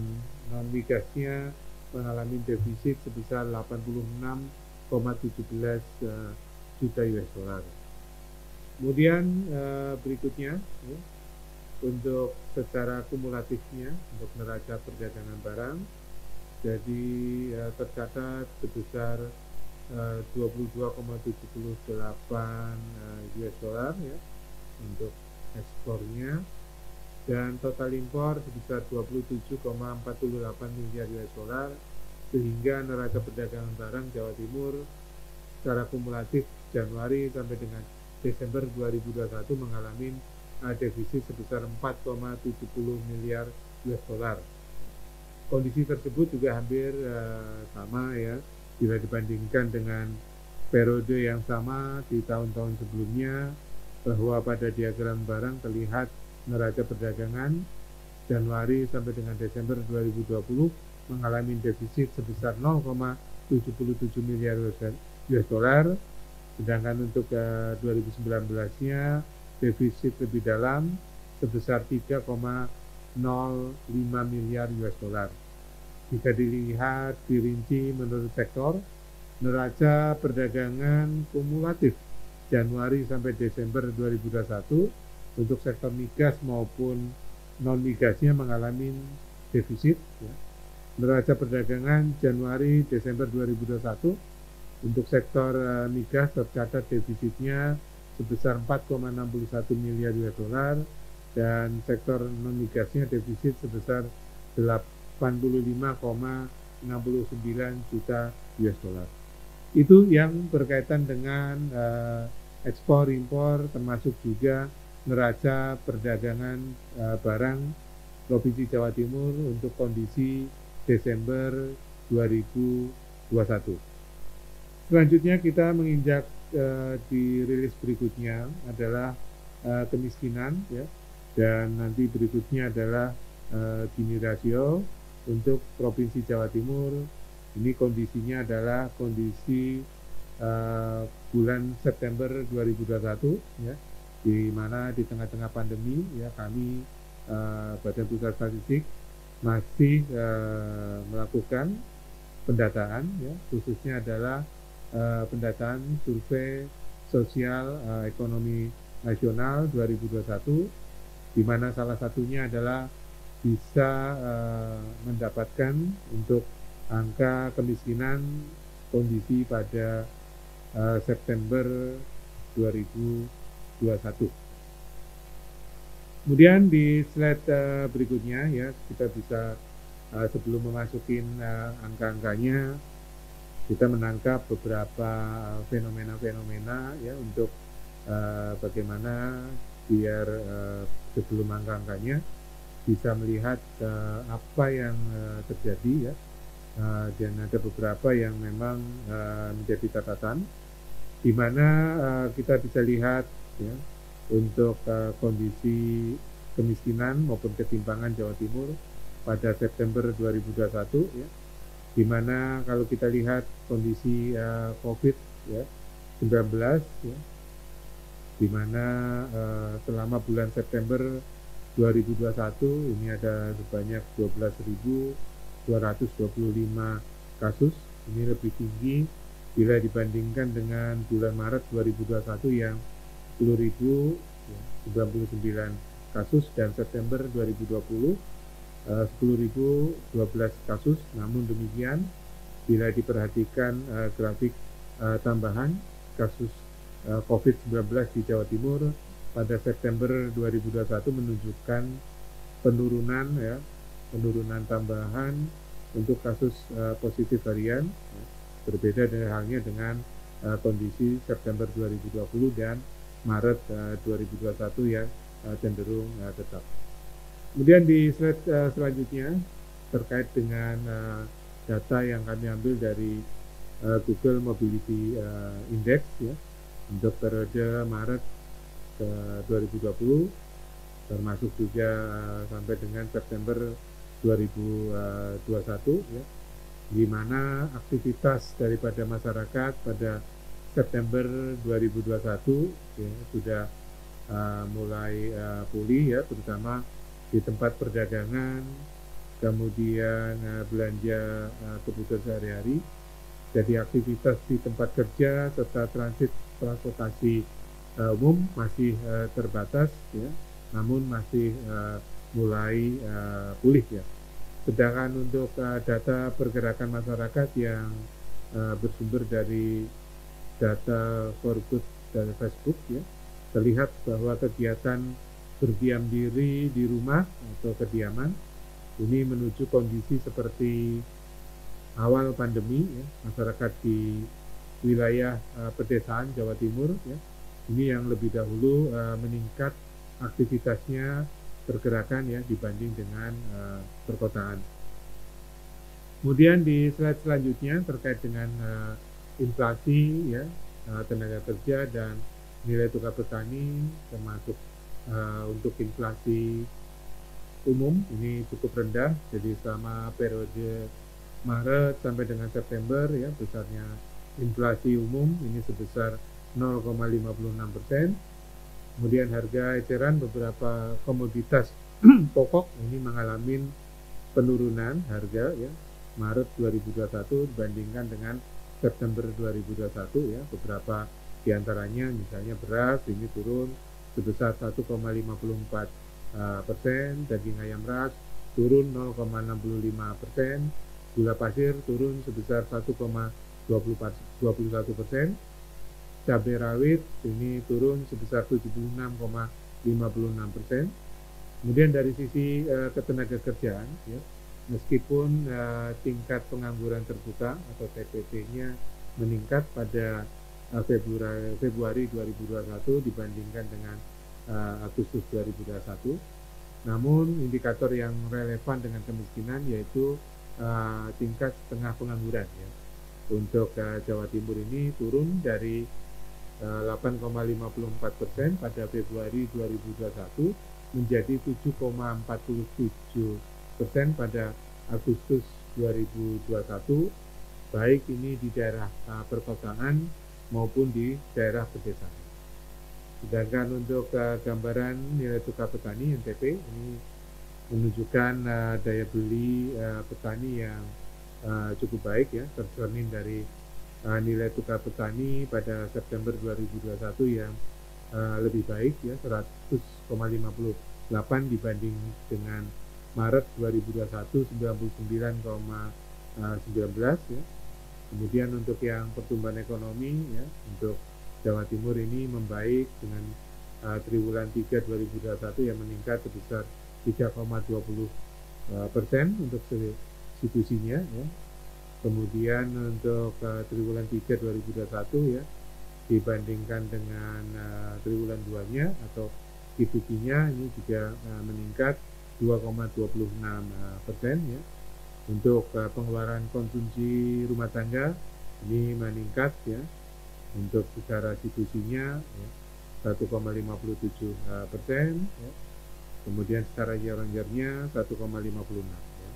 non-migasnya mengalami defisit sebesar 86,17 juta US dollar. Kemudian berikutnya ya, untuk secara kumulatifnya untuk neraca perdagangan barang, jadi tercatat sebesar 22,78 US dollar ya untuk ekspornya, dan total impor sebesar 27,48 miliar US dollar, sehingga neraca perdagangan barang Jawa Timur secara kumulatif Januari sampai dengan Desember 2021 mengalami defisit sebesar 4,70 miliar US dollar. Kondisi tersebut juga hampir sama ya bila dibandingkan dengan periode yang sama di tahun-tahun sebelumnya, bahwa pada diagram barang terlihat neraca perdagangan Januari sampai dengan Desember 2020 mengalami defisit sebesar 0,77 miliar US dollar, sedangkan untuk 2019-nya defisit lebih dalam sebesar 3,05 miliar US dollar. Jika dilihat dirinci menurut sektor, neraca perdagangan kumulatif Januari sampai Desember 2021 untuk sektor migas maupun non-migasnya mengalami defisit ya. Neraca perdagangan Januari Desember 2021 untuk sektor migas tercatat defisitnya sebesar 4,61 miliar US dollar dan sektor non-migasnya defisit sebesar 85,69 juta US dollar. Itu yang berkaitan dengan ekspor impor, termasuk juga neraca perdagangan barang Provinsi Jawa Timur untuk kondisi Desember 2021. Selanjutnya kita menginjak di rilis berikutnya adalah kemiskinan ya, dan nanti berikutnya adalah Gini rasio untuk Provinsi Jawa Timur. Ini kondisinya adalah kondisi bulan September 2021 ya, di mana di tengah-tengah pandemi ya, kami Badan Pusat Statistik masih melakukan pendataan ya, khususnya adalah pendataan survei sosial ekonomi nasional 2021, di mana salah satunya adalah bisa mendapatkan untuk angka kemiskinan kondisi pada September 2021. Kemudian di slide berikutnya ya, kita bisa sebelum memasukin angka-angkanya, kita menangkap beberapa fenomena-fenomena ya untuk bagaimana biar sebelum angka-angkanya bisa melihat apa yang terjadi ya, dan ada beberapa yang memang menjadi catatan, di mana kita bisa lihat ya, untuk kondisi kemiskinan maupun ketimpangan Jawa Timur pada September 2021 ya, di mana kalau kita lihat kondisi COVID ya 19 ya, di mana selama bulan September 2021 ini ada sebanyak 12.225 kasus. Ini lebih tinggi bila dibandingkan dengan bulan Maret 2021 yang 10.099 kasus, dan September 2020 10.012 kasus. Namun demikian, bila diperhatikan grafik tambahan kasus COVID-19 di Jawa Timur pada September 2021 menunjukkan penurunan ya, penurunan tambahan untuk kasus positif harian, ya, berbeda halnya dengan kondisi September 2020 dan Maret 2021 yang cenderung tetap. Kemudian di slide selanjutnya terkait dengan data yang kami ambil dari Google Mobility Index ya, untuk periode Maret 2020 termasuk juga sampai dengan September 2021 ya, di mana aktivitas daripada masyarakat pada September 2021 ya, sudah mulai pulih ya, terutama di tempat perdagangan, kemudian belanja kebutuhan sehari-hari. Jadi aktivitas di tempat kerja serta transit transportasi umum masih terbatas ya, namun masih mulai pulih ya. Sedangkan untuk data pergerakan masyarakat yang bersumber dari data for good dari Facebook ya, terlihat bahwa kegiatan berdiam diri di rumah atau kediaman ini menuju kondisi seperti awal pandemi ya, masyarakat di wilayah pedesaan Jawa Timur ya, ini yang lebih dahulu meningkat aktivitasnya pergerakan ya dibanding dengan perkotaan. Kemudian di slide selanjutnya terkait dengan inflasi ya, tenaga kerja dan nilai tukar petani, termasuk untuk inflasi umum ini cukup rendah. Jadi selama periode Maret sampai dengan September ya, besarnya inflasi umum ini sebesar 0,56%. Kemudian harga eceran beberapa komoditas pokok ini mengalami penurunan harga ya, Maret 2021 dibandingkan dengan September 2021 ya. Beberapa diantaranya misalnya beras ini turun sebesar 1,54%, daging ayam ras turun 0,65%, gula pasir turun sebesar 1,21%, cabai rawit ini turun sebesar 76,56%. Kemudian dari sisi ketenagakerjaan ya, meskipun tingkat pengangguran terbuka atau TPP-nya meningkat pada Februari 2021 dibandingkan dengan Agustus 2021, namun indikator yang relevan dengan kemiskinan yaitu tingkat setengah pengangguran ya. Untuk Jawa Timur ini turun dari 8,54% pada Februari 2021 menjadi 7,47% pada Agustus 2021, baik ini di daerah perkotaan maupun di daerah pedesaan. Sedangkan untuk gambaran nilai tukar petani NTP ini menunjukkan daya beli petani yang cukup baik ya, tercermin dari nilai tukar petani pada September 2021 yang lebih baik ya, 100,58 dibanding dengan Maret 2021 99,19 ya. Kemudian untuk yang pertumbuhan ekonomi ya, untuk Jawa Timur ini membaik dengan triwulan 3 2021 yang meningkat sebesar 3,20% untuk situsinya ya. Kemudian untuk triwulan 3 2021 ya, dibandingkan dengan triwulan 2-nya atau situsinya ini juga meningkat 2,26% ya. Untuk pengeluaran konsumsi rumah tangga ini meningkat ya, untuk secara situsinya ya, 1,57%, ya. Kemudian secara year-on-year-nya 1,56 ya.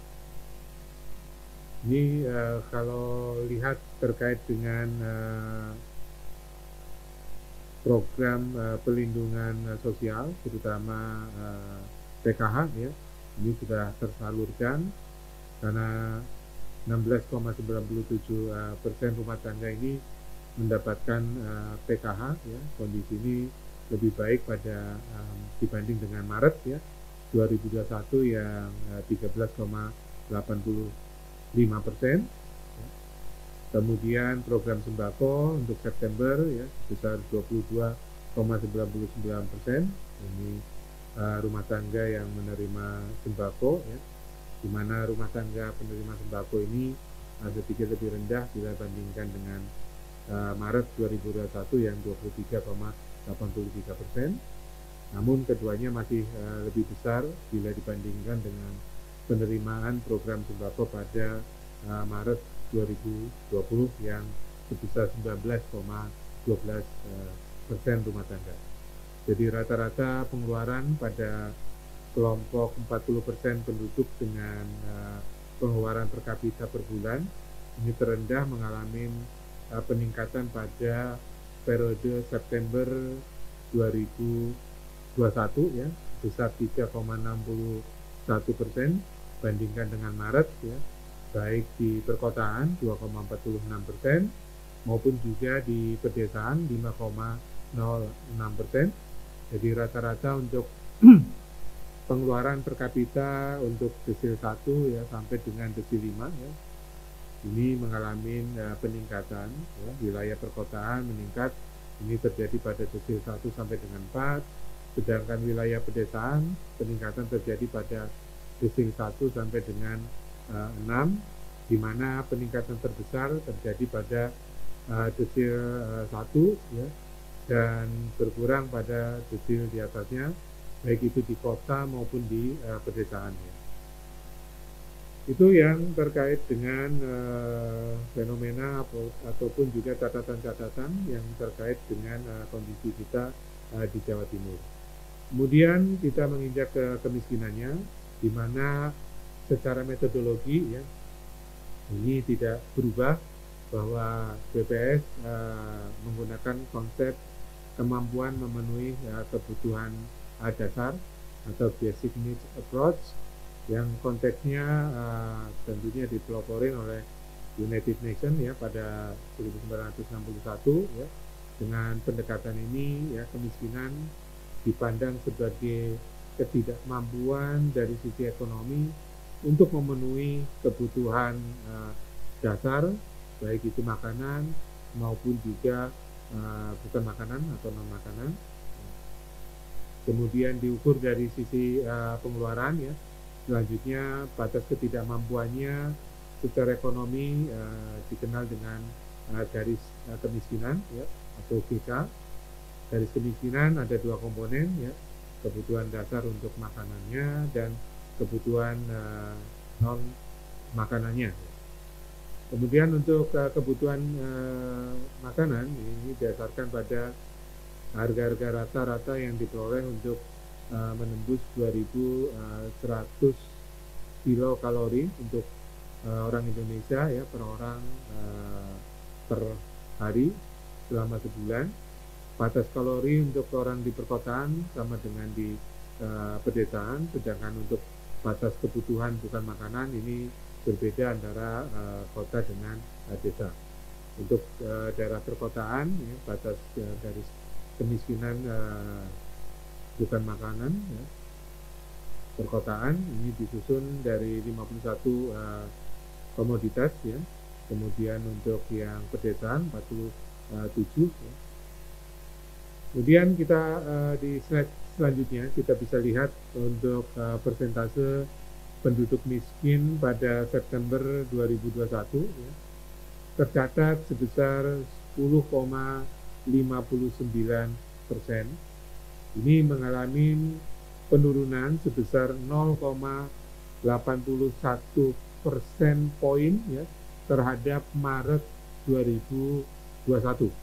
Ini kalau lihat terkait dengan program pelindungan sosial, terutama PKH ya, ini sudah tersalurkan karena 16,97% rumah tangga ini mendapatkan PKH ya. Kondisi ini lebih baik pada dibanding dengan Maret ya 2021 yang 13,85%. Kemudian program sembako untuk September ya sebesar 22,99%. Ini rumah tangga yang menerima sembako ya, di mana rumah tangga penerima sembako ini sedikit lebih rendah bila bandingkan dengan Maret 2021 yang 23,83%. Namun keduanya masih lebih besar bila dibandingkan dengan penerimaan program sembako pada Maret 2020 yang sebesar 19,12% rumah tangga. Jadi rata-rata pengeluaran pada kelompok 40% penduduk dengan pengeluaran per kapita per bulan ini terendah mengalami peningkatan pada periode September 2021 ya sebesar 3,61% bandingkan dengan Maret ya, baik di perkotaan 2,46% maupun juga di pedesaan 5,06%. Jadi rata-rata untuk pengeluaran per kapita untuk desil 1 ya sampai dengan desil 5 ya, ini mengalami peningkatan ya. Wilayah perkotaan meningkat, ini terjadi pada desil 1 sampai dengan 4, sedangkan wilayah pedesaan peningkatan terjadi pada desil 1 sampai dengan 6, di mana peningkatan terbesar terjadi pada desil 1 ya, dan berkurang pada desil di atasnya, baik itu di kota maupun di pedesaan ya. Itu yang terkait dengan fenomena ataupun juga catatan-catatan yang terkait dengan kondisi kita di Jawa Timur. Kemudian kita menginjak ke kemiskinannya, di mana secara metodologi ya ini tidak berubah, bahwa BPS menggunakan konsep kemampuan memenuhi kebutuhan dasar atau basic needs approach, yang konteksnya tentunya dipeloporin oleh United Nations ya pada 1961 ya. Dengan pendekatan ini ya, kemiskinan dipandang sebagai ketidakmampuan dari sisi ekonomi untuk memenuhi kebutuhan dasar, baik itu makanan maupun juga bukan makanan atau non makanan. Kemudian diukur dari sisi pengeluaran ya. Selanjutnya batas ketidakmampuannya secara ekonomi dikenal dengan garis kemiskinan ya, atau GK. Garis kemiskinan ada dua komponen ya, kebutuhan dasar untuk makanannya dan kebutuhan non makanannya. Kemudian untuk kebutuhan makanan ini didasarkan pada harga-harga rata-rata yang diperoleh untuk menembus 2.100 kilokalori untuk orang Indonesia ya per orang per hari selama sebulan. Batas kalori untuk orang di perkotaan sama dengan di pedesaan, sedangkan untuk batas kebutuhan bukan makanan ini berbeda antara kota dengan desa. Untuk daerah perkotaan, ya, batas garis kemiskinan bukan makanan, ya, perkotaan ini disusun dari 51 komoditas, ya. Kemudian untuk yang pedesaan 47, ya. Kemudian kita di slide selanjutnya kita bisa lihat untuk persentase penduduk miskin pada September 2021, ya, tercatat sebesar 10,59%. Ini mengalami penurunan sebesar 0,81% poin, ya, terhadap Maret 2021.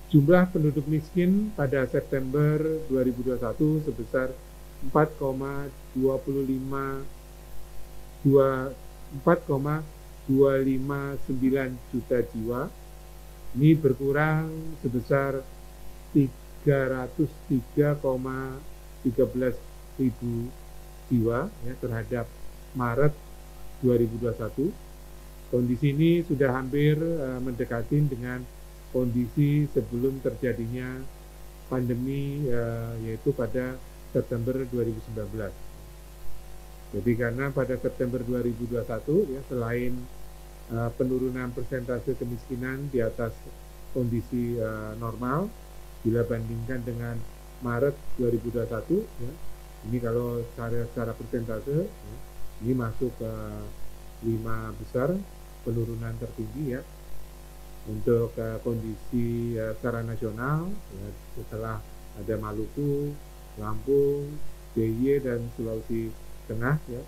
Jumlah penduduk miskin pada September 2021 sebesar 4,259 juta jiwa. Ini berkurang sebesar 303,13 ribu jiwa, ya, terhadap Maret 2021. Kondisi ini sudah hampir mendekati dengan kondisi sebelum terjadinya pandemi, yaitu pada September 2019. Jadi karena pada September 2021, ya, selain penurunan persentase kemiskinan di atas kondisi normal bila bandingkan dengan Maret 2021, ya, ini kalau secara persentase, ya, ini masuk ke 5 besar penurunan tertinggi, ya, untuk kondisi secara nasional, ya, setelah ada Maluku, Lampung, DIY dan Sulawesi Tengah, ya.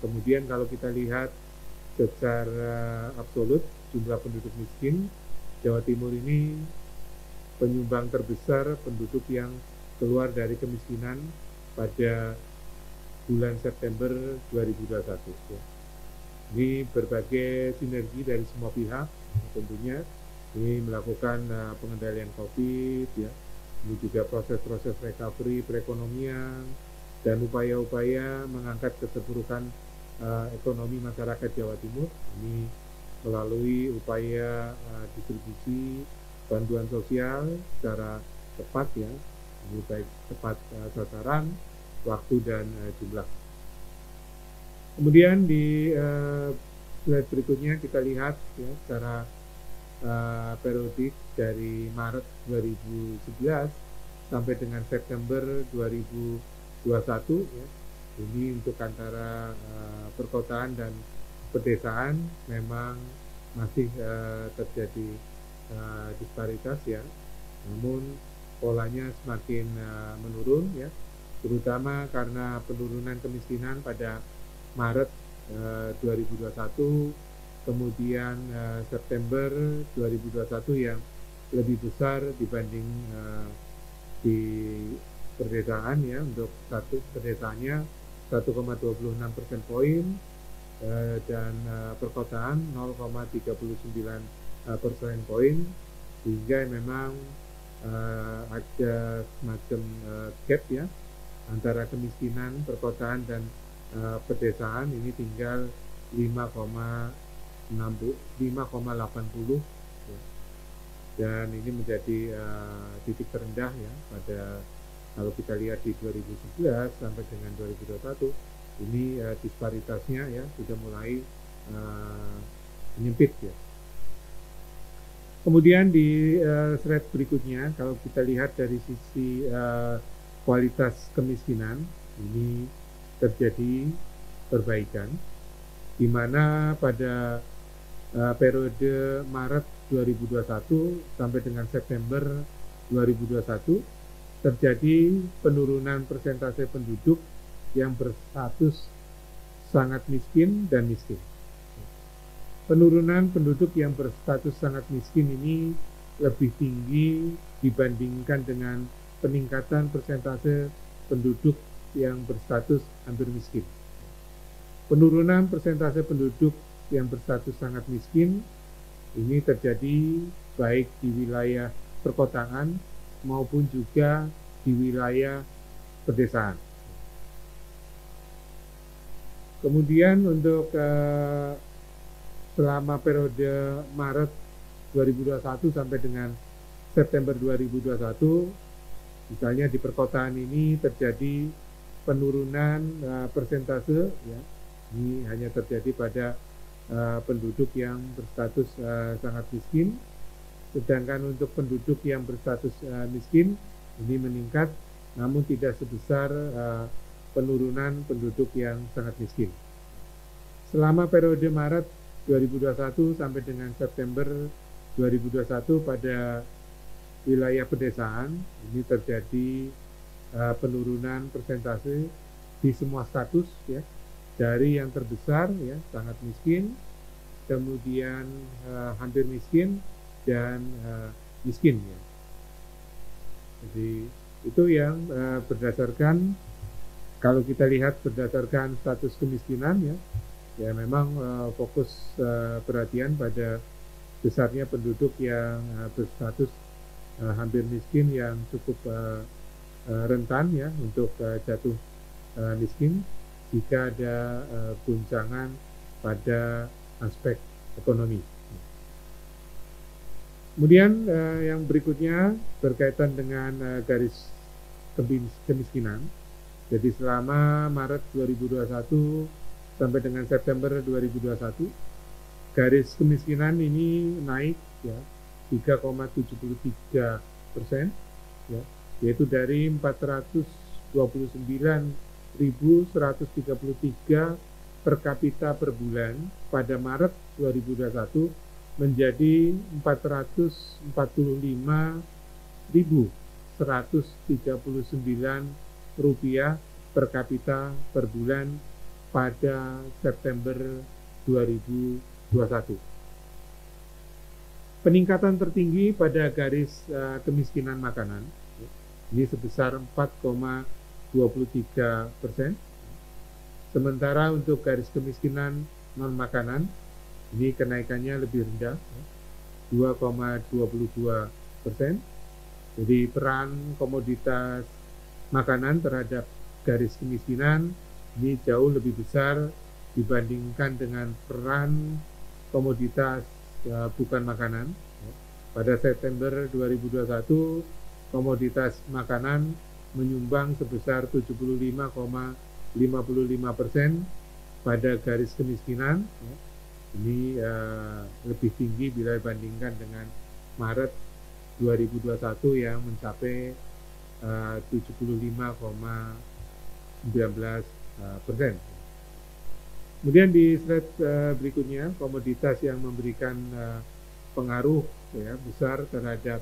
Kemudian kalau kita lihat secara absolut jumlah penduduk miskin, Jawa Timur ini penyumbang terbesar penduduk yang keluar dari kemiskinan pada bulan September 2021, ya. Ini berbagai sinergi dari semua pihak, tentunya ini melakukan pengendalian COVID, ya. Ini juga proses-proses recovery perekonomian dan upaya-upaya mengangkat keterpurukan ekonomi masyarakat Jawa Timur. Ini melalui upaya distribusi bantuan sosial secara tepat, ya, ini baik tepat sasaran, waktu dan jumlah. Kemudian di slide berikutnya kita lihat, ya, secara periodik dari Maret 2011 sampai dengan September 2021, ya. Ini untuk antara perkotaan dan pedesaan memang masih terjadi disparitas, ya. Namun polanya semakin menurun, ya, terutama karena penurunan kemiskinan pada Maret 2021, kemudian September 2021 yang lebih besar dibanding di pedesaan, ya. Untuk satu pedesaannya 1,26% poin dan perkotaan 0,39% poin, sehingga memang ada semacam gap, ya, antara kemiskinan perkotaan dan pedesaan ini tinggal 5,80, ya. Dan ini menjadi titik terendah, ya, pada kalau kita lihat di 2011 sampai dengan 2021 ini disparitasnya, ya, sudah mulai menyempit, ya. Kemudian di slide berikutnya kalau kita lihat dari sisi kualitas kemiskinan, ini terjadi perbaikan, di mana pada periode Maret 2021 sampai dengan September 2021 terjadi penurunan persentase penduduk yang berstatus sangat miskin dan miskin. Penurunan penduduk yang berstatus sangat miskin ini lebih tinggi dibandingkan dengan peningkatan persentase penduduk yang berstatus hampir miskin. Penurunan persentase penduduk yang berstatus sangat miskin ini terjadi baik di wilayah perkotaan maupun juga di wilayah pedesaan. Kemudian untuk selama periode Maret 2021 sampai dengan September 2021, misalnya di perkotaan ini terjadi penurunan persentase, ya, ini hanya terjadi pada penduduk yang berstatus sangat miskin, sedangkan untuk penduduk yang berstatus miskin ini meningkat, namun tidak sebesar penurunan penduduk yang sangat miskin. Selama periode Maret 2021 sampai dengan September 2021 pada wilayah pedesaan ini terjadi penurunan persentase di semua status, ya, dari yang terbesar, ya, sangat miskin, kemudian hampir miskin, dan miskin, ya. Jadi itu yang berdasarkan, kalau kita lihat berdasarkan status kemiskinan, ya memang fokus perhatian pada besarnya penduduk yang berstatus hampir miskin yang cukup rentan, ya, untuk jatuh miskin jika ada guncangan pada aspek ekonomi. Kemudian yang berikutnya berkaitan dengan garis kemiskinan. Jadi selama Maret 2021 sampai dengan September 2021, garis kemiskinan ini naik, ya, 3,73%, ya, yaitu dari 429.133 per kapita per bulan pada Maret 2021 menjadi 445.139 rupiah per kapita per bulan pada September 2021. Peningkatan tertinggi pada garis kemiskinan makanan ini sebesar 4,23%. Sementara untuk garis kemiskinan non makanan ini kenaikannya lebih rendah, 2,22%. Jadi peran komoditas makanan terhadap garis kemiskinan ini jauh lebih besar dibandingkan dengan peran komoditas bukan makanan. Pada September 2021, komoditas makanan menyumbang sebesar 75,55% pada garis kemiskinan. Ini lebih tinggi bila dibandingkan dengan Maret 2021 yang mencapai 75,19%. Kemudian di slide berikutnya, komoditas yang memberikan pengaruh, ya, besar terhadap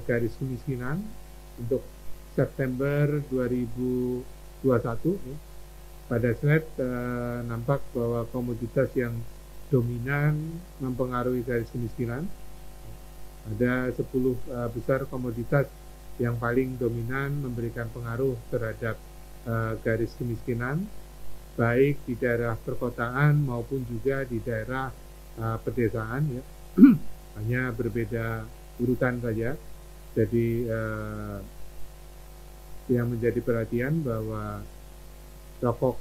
garis kemiskinan untuk September 2021, ya. Pada slide nampak bahwa komoditas yang dominan mempengaruhi garis kemiskinan. Ada 10 besar komoditas yang paling dominan memberikan pengaruh terhadap garis kemiskinan, baik di daerah perkotaan maupun juga di daerah pedesaan, ya. Hanya berbeda urutan saja. Jadi yang menjadi perhatian bahwa rokok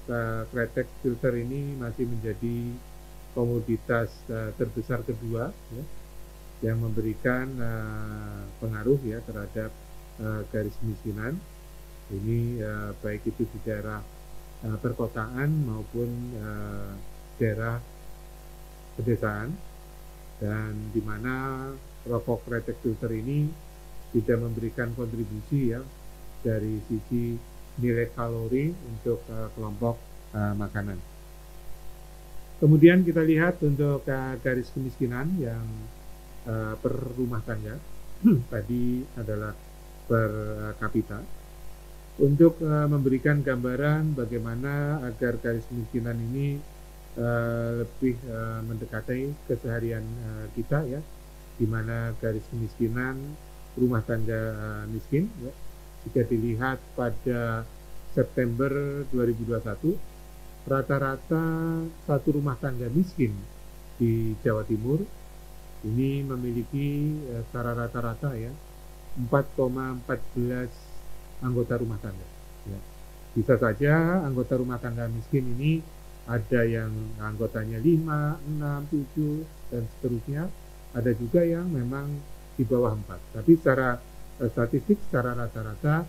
kretek filter ini masih menjadi komoditas terbesar kedua, ya, yang memberikan pengaruh, ya, terhadap garis kemiskinan. Ini baik itu di daerah perkotaan maupun daerah pedesaan, dan di mana rokok kretek filter ini tidak memberikan kontribusi, ya, dari sisi nilai kalori untuk kelompok makanan. Kemudian kita lihat untuk garis kemiskinan yang per rumah tangga tadi adalah per kapita. Untuk memberikan gambaran bagaimana agar garis kemiskinan ini lebih mendekati keseharian kita, ya, di mana garis kemiskinan rumah tangga miskin, ya. Jika dilihat pada September 2021, rata-rata satu rumah tangga miskin di Jawa Timur ini memiliki secara rata-rata, ya, 4,14 anggota rumah tangga, ya. Bisa saja anggota rumah tangga miskin ini ada yang anggotanya 5, 6, 7, dan seterusnya. Ada juga yang memang di bawah 4. Tapi secara statistik, secara rata-rata,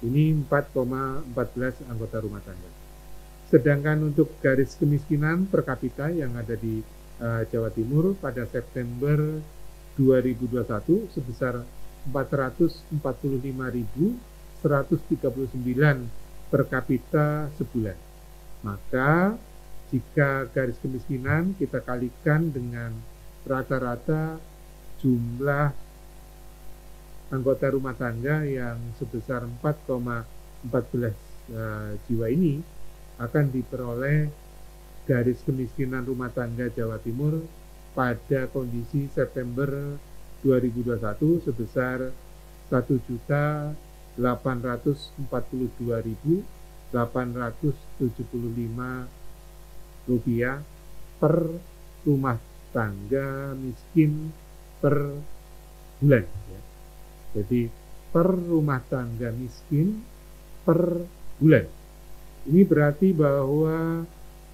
ini 4,14 anggota rumah tangga. Sedangkan untuk garis kemiskinan per kapita yang ada di Jawa Timur pada September 2021 sebesar 445.139 per kapita sebulan. Maka jika garis kemiskinan kita kalikan dengan rata-rata jumlah anggota rumah tangga yang sebesar 4,14 jiwa ini, akan diperoleh garis kemiskinan rumah tangga Jawa Timur pada kondisi September 2021 sebesar 1.842.875 rupiah per rumah tangga miskin per bulan. Jadi per rumah tangga miskin per bulan. Ini berarti bahwa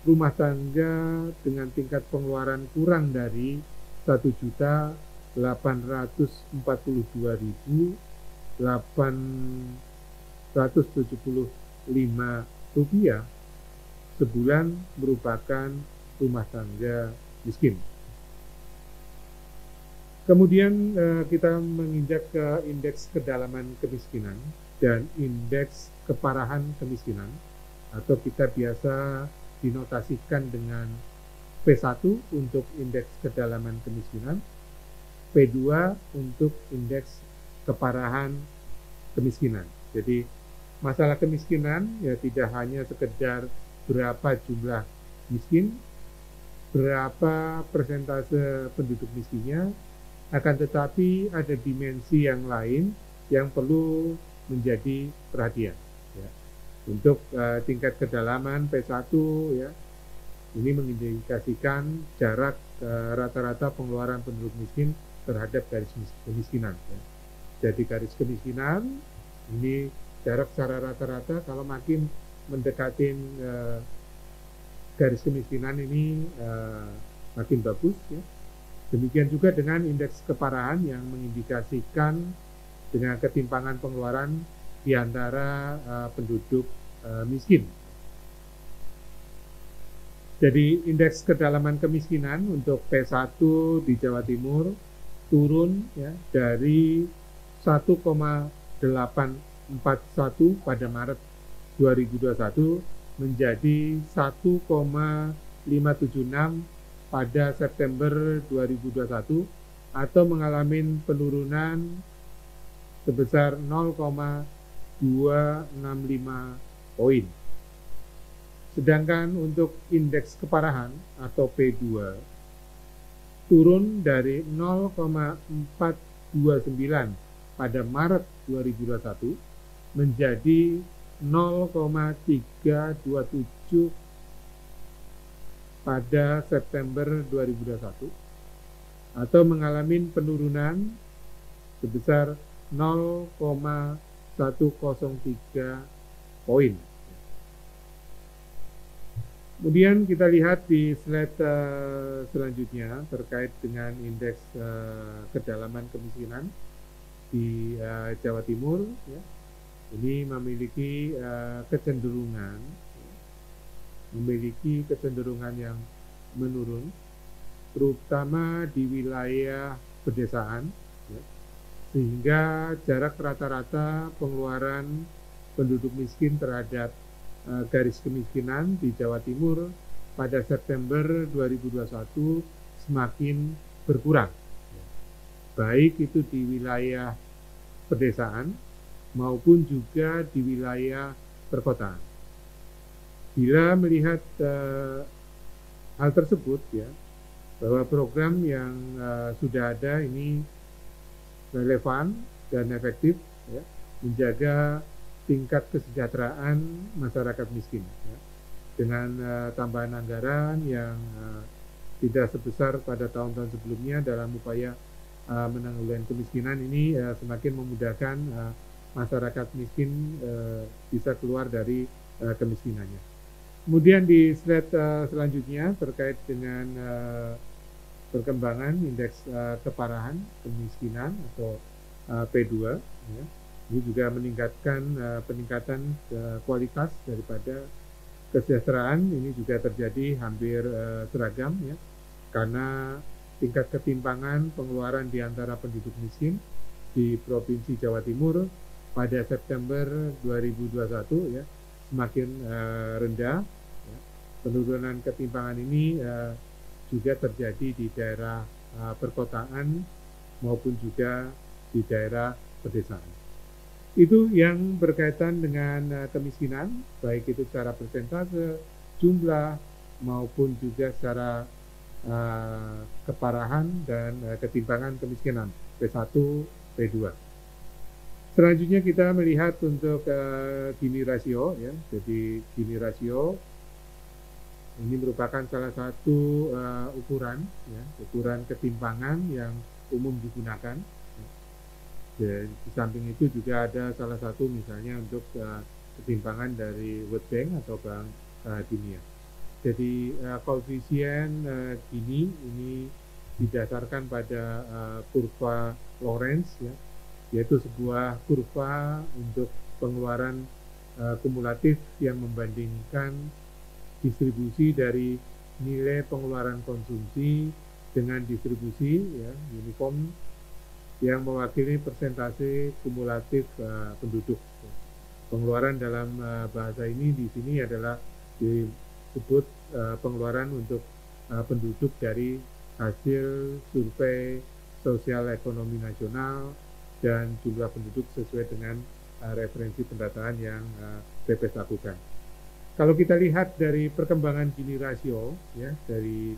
rumah tangga dengan tingkat pengeluaran kurang dari 1.842.875 rupiah sebulan merupakan rumah tangga miskin. Kemudian kita menginjak ke indeks kedalaman kemiskinan dan indeks keparahan kemiskinan, atau kita biasa dinotasikan dengan P1 untuk indeks kedalaman kemiskinan, P2 untuk indeks keparahan kemiskinan. Jadi masalah kemiskinan ya tidak hanya sekedar berapa jumlah miskin, berapa persentase penduduk miskinnya, akan tetapi ada dimensi yang lain yang perlu menjadi perhatian. Ya. Untuk tingkat kedalaman P1 ya, ini mengindikasikan jarak rata-rata pengeluaran penduduk miskin terhadap garis kemiskinan. Ya. Jadi garis kemiskinan ini jarak secara rata-rata kalau makin mendekatin garis kemiskinan ini makin bagus. Ya. Demikian juga dengan indeks keparahan yang mengindikasikan dengan ketimpangan pengeluaran di antara penduduk miskin. Jadi indeks kedalaman kemiskinan untuk P1 di Jawa Timur turun ya, dari 1,841 pada Maret 2021 menjadi 1,576 pada September 2021 atau mengalami penurunan sebesar 0,265 poin. Sedangkan untuk indeks keparahan atau P2 turun dari 0,429 pada Maret 2021 menjadi 0,327 pada September 2021 atau mengalami penurunan sebesar 0,103 poin. Kemudian kita lihat di slide selanjutnya terkait dengan indeks kedalaman kemiskinan di Jawa Timur. Ya. Ini memiliki kecenderungan yang menurun, terutama di wilayah pedesaan, ya, sehingga jarak rata-rata pengeluaran penduduk miskin terhadap garis kemiskinan di Jawa Timur pada September 2021 semakin berkurang, baik itu di wilayah pedesaan maupun juga di wilayah perkotaan. Bila melihat hal tersebut, ya, bahwa program yang sudah ada ini relevan dan efektif, ya, menjaga tingkat kesejahteraan masyarakat miskin, ya, dengan tambahan anggaran yang tidak sebesar pada tahun-tahun sebelumnya dalam upaya menanggulangi kemiskinan ini semakin memudahkan masyarakat miskin bisa keluar dari kemiskinannya. Kemudian di slide selanjutnya terkait dengan perkembangan indeks keparahan kemiskinan atau P2, ya. Ini juga meningkatkan peningkatan kualitas daripada kesejahteraan. Ini juga terjadi hampir seragam, ya, karena tingkat ketimpangan pengeluaran di antara penduduk miskin di Provinsi Jawa Timur pada September 2021, ya, semakin rendah. Ya. Penurunan ketimpangan ini juga terjadi di daerah perkotaan maupun juga di daerah pedesaan. Itu yang berkaitan dengan kemiskinan, baik itu secara persentase, jumlah, maupun juga secara keparahan dan ketimpangan kemiskinan P1, P2. Selanjutnya kita melihat untuk Gini rasio, ya. Jadi Gini rasio ini merupakan salah satu ukuran, ya, ukuran ketimpangan yang umum digunakan. Ya, di samping itu juga ada salah satu misalnya untuk ketimpangan dari World Bank atau Bank Dunia. Jadi koefisien Gini ini didasarkan pada kurva Lorenz, ya, yaitu sebuah kurva untuk pengeluaran kumulatif yang membandingkan distribusi dari nilai pengeluaran konsumsi dengan distribusi, ya, uniform yang mewakili persentase kumulatif penduduk. Pengeluaran dalam bahasa ini di sini adalah disebut pengeluaran untuk penduduk dari hasil survei sosial ekonomi nasional dan jumlah penduduk sesuai dengan referensi pendataan yang BPS lakukan. Kalau kita lihat dari perkembangan Gini rasio, ya, dari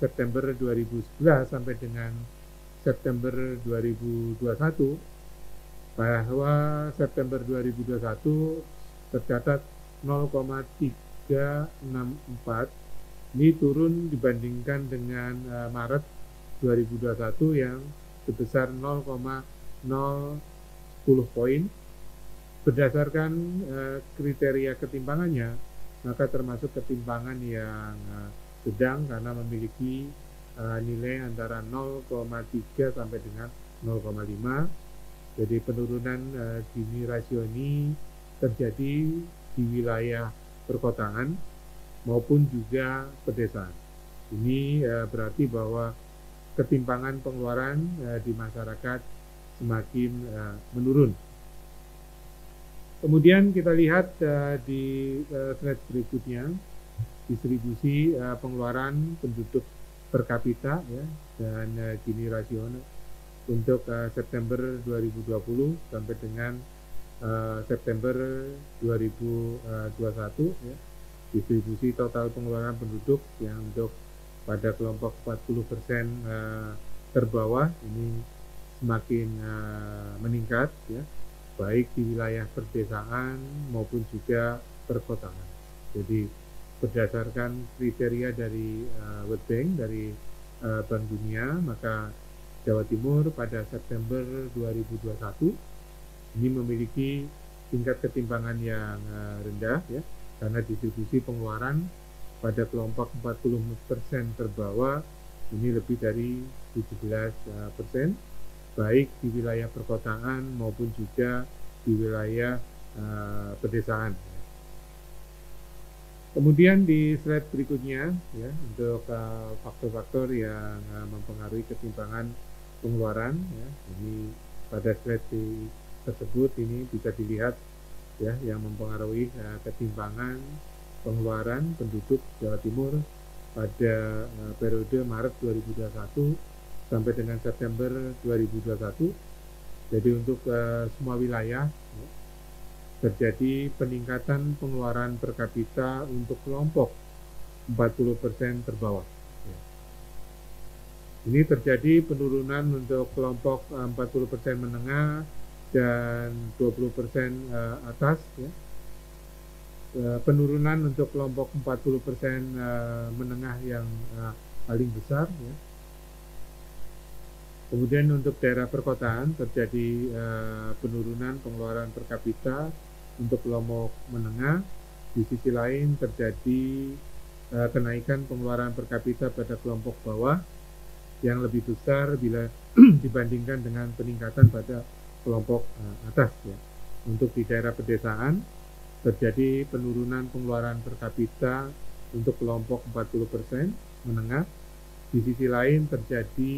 September 2011 sampai dengan September 2021, bahwa September 2021 tercatat 0,364, ini turun dibandingkan dengan Maret 2021 yang sebesar 0,010 poin. Berdasarkan kriteria ketimpangannya, maka termasuk ketimpangan yang sedang karena memiliki nilai antara 0,3 sampai dengan 0,5. Jadi penurunan Gini rasio ini terjadi di wilayah perkotaan maupun juga pedesaan. Ini berarti bahwa ketimpangan pengeluaran di masyarakat semakin menurun. Kemudian kita lihat di slide berikutnya distribusi pengeluaran penduduk per kapita, ya, dan Gini rasio untuk September 2020 sampai dengan September 2021, ya, distribusi total pengeluaran penduduk yang untuk pada kelompok 40% terbawah ini semakin meningkat, ya, baik di wilayah pedesaan maupun juga perkotaan. Jadi berdasarkan kriteria dari World Bank, dari Bank Dunia, maka Jawa Timur pada September 2021 ini memiliki tingkat ketimpangan yang rendah, ya, karena distribusi pengeluaran pada kelompok 40% terbawah ini lebih dari 17%, baik di wilayah perkotaan maupun juga di wilayah pedesaan. Kemudian di slide berikutnya, ya, untuk faktor-faktor yang mempengaruhi ketimpangan pengeluaran, ya, ini pada slide tersebut ini bisa dilihat, ya, yang mempengaruhi ketimpangan pengeluaran penduduk Jawa Timur pada periode Maret 2021 sampai dengan September 2021. Jadi untuk semua wilayah, ya, terjadi peningkatan pengeluaran per kapita untuk kelompok 40% terbawah. Ya. Ini terjadi penurunan untuk kelompok 40% menengah dan 20% atas, ya. Penurunan untuk kelompok 40% menengah yang paling besar, ya. Kemudian untuk daerah perkotaan terjadi penurunan pengeluaran per kapita untuk kelompok menengah Di sisi lain terjadi kenaikan pengeluaran per kapita pada kelompok bawah yang lebih besar bila dibandingkan dengan peningkatan pada kelompok atas ya. Untuk di daerah pedesaan terjadi penurunan pengeluaran per kapita untuk kelompok 40% menengah. Di sisi lain terjadi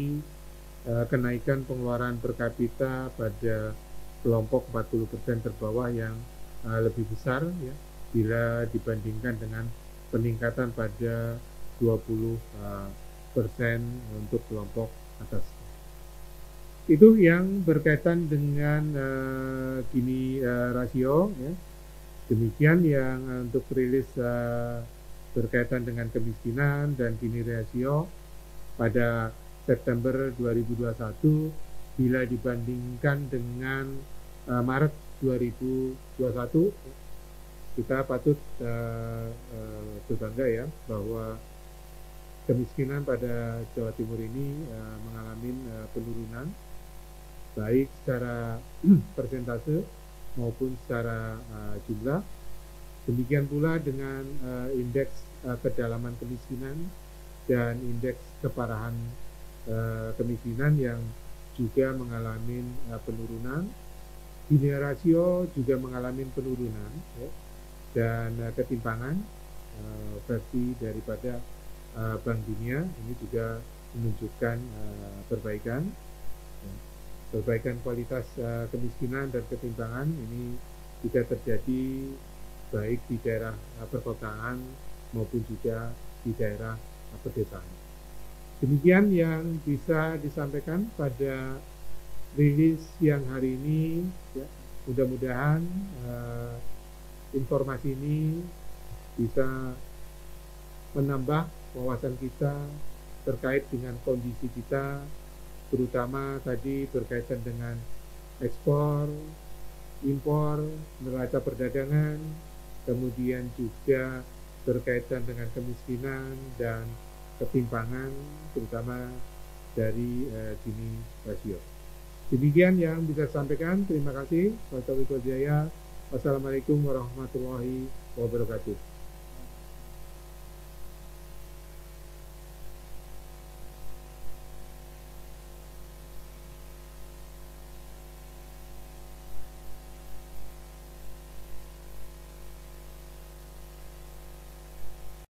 kenaikan pengeluaran per kapita pada kelompok 40% terbawah yang lebih besar ya bila dibandingkan dengan peningkatan pada 20% untuk kelompok atas. Itu yang berkaitan dengan Gini rasio ya. Demikian yang untuk rilis berkaitan dengan kemiskinan dan Gini rasio pada September 2021 bila dibandingkan dengan Maret 2021, kita patut berbangga ya bahwa kemiskinan pada Jawa Timur ini mengalami penurunan baik secara persentase maupun secara jumlah. Demikian pula dengan indeks kedalaman kemiskinan dan indeks keparahan kemiskinan yang juga mengalami penurunan. Gini rasio juga mengalami penurunan ya, dan ketimpangan versi daripada Bank Dunia ini juga menunjukkan perbaikan kualitas kemiskinan dan ketimpangan ini juga terjadi baik di daerah perkotaan maupun juga di daerah pedesaan. Demikian yang bisa disampaikan pada rilis siang hari ini ya. Mudah-mudahan informasi ini bisa menambah wawasan kita terkait dengan kondisi kita, terutama tadi berkaitan dengan ekspor, impor, neraca perdagangan, kemudian juga berkaitan dengan kemiskinan dan ketimpangan, terutama dari Gini rasio. Demikian yang bisa saya sampaikan. Terima kasih. Wassalamualaikum warahmatullahi wabarakatuh.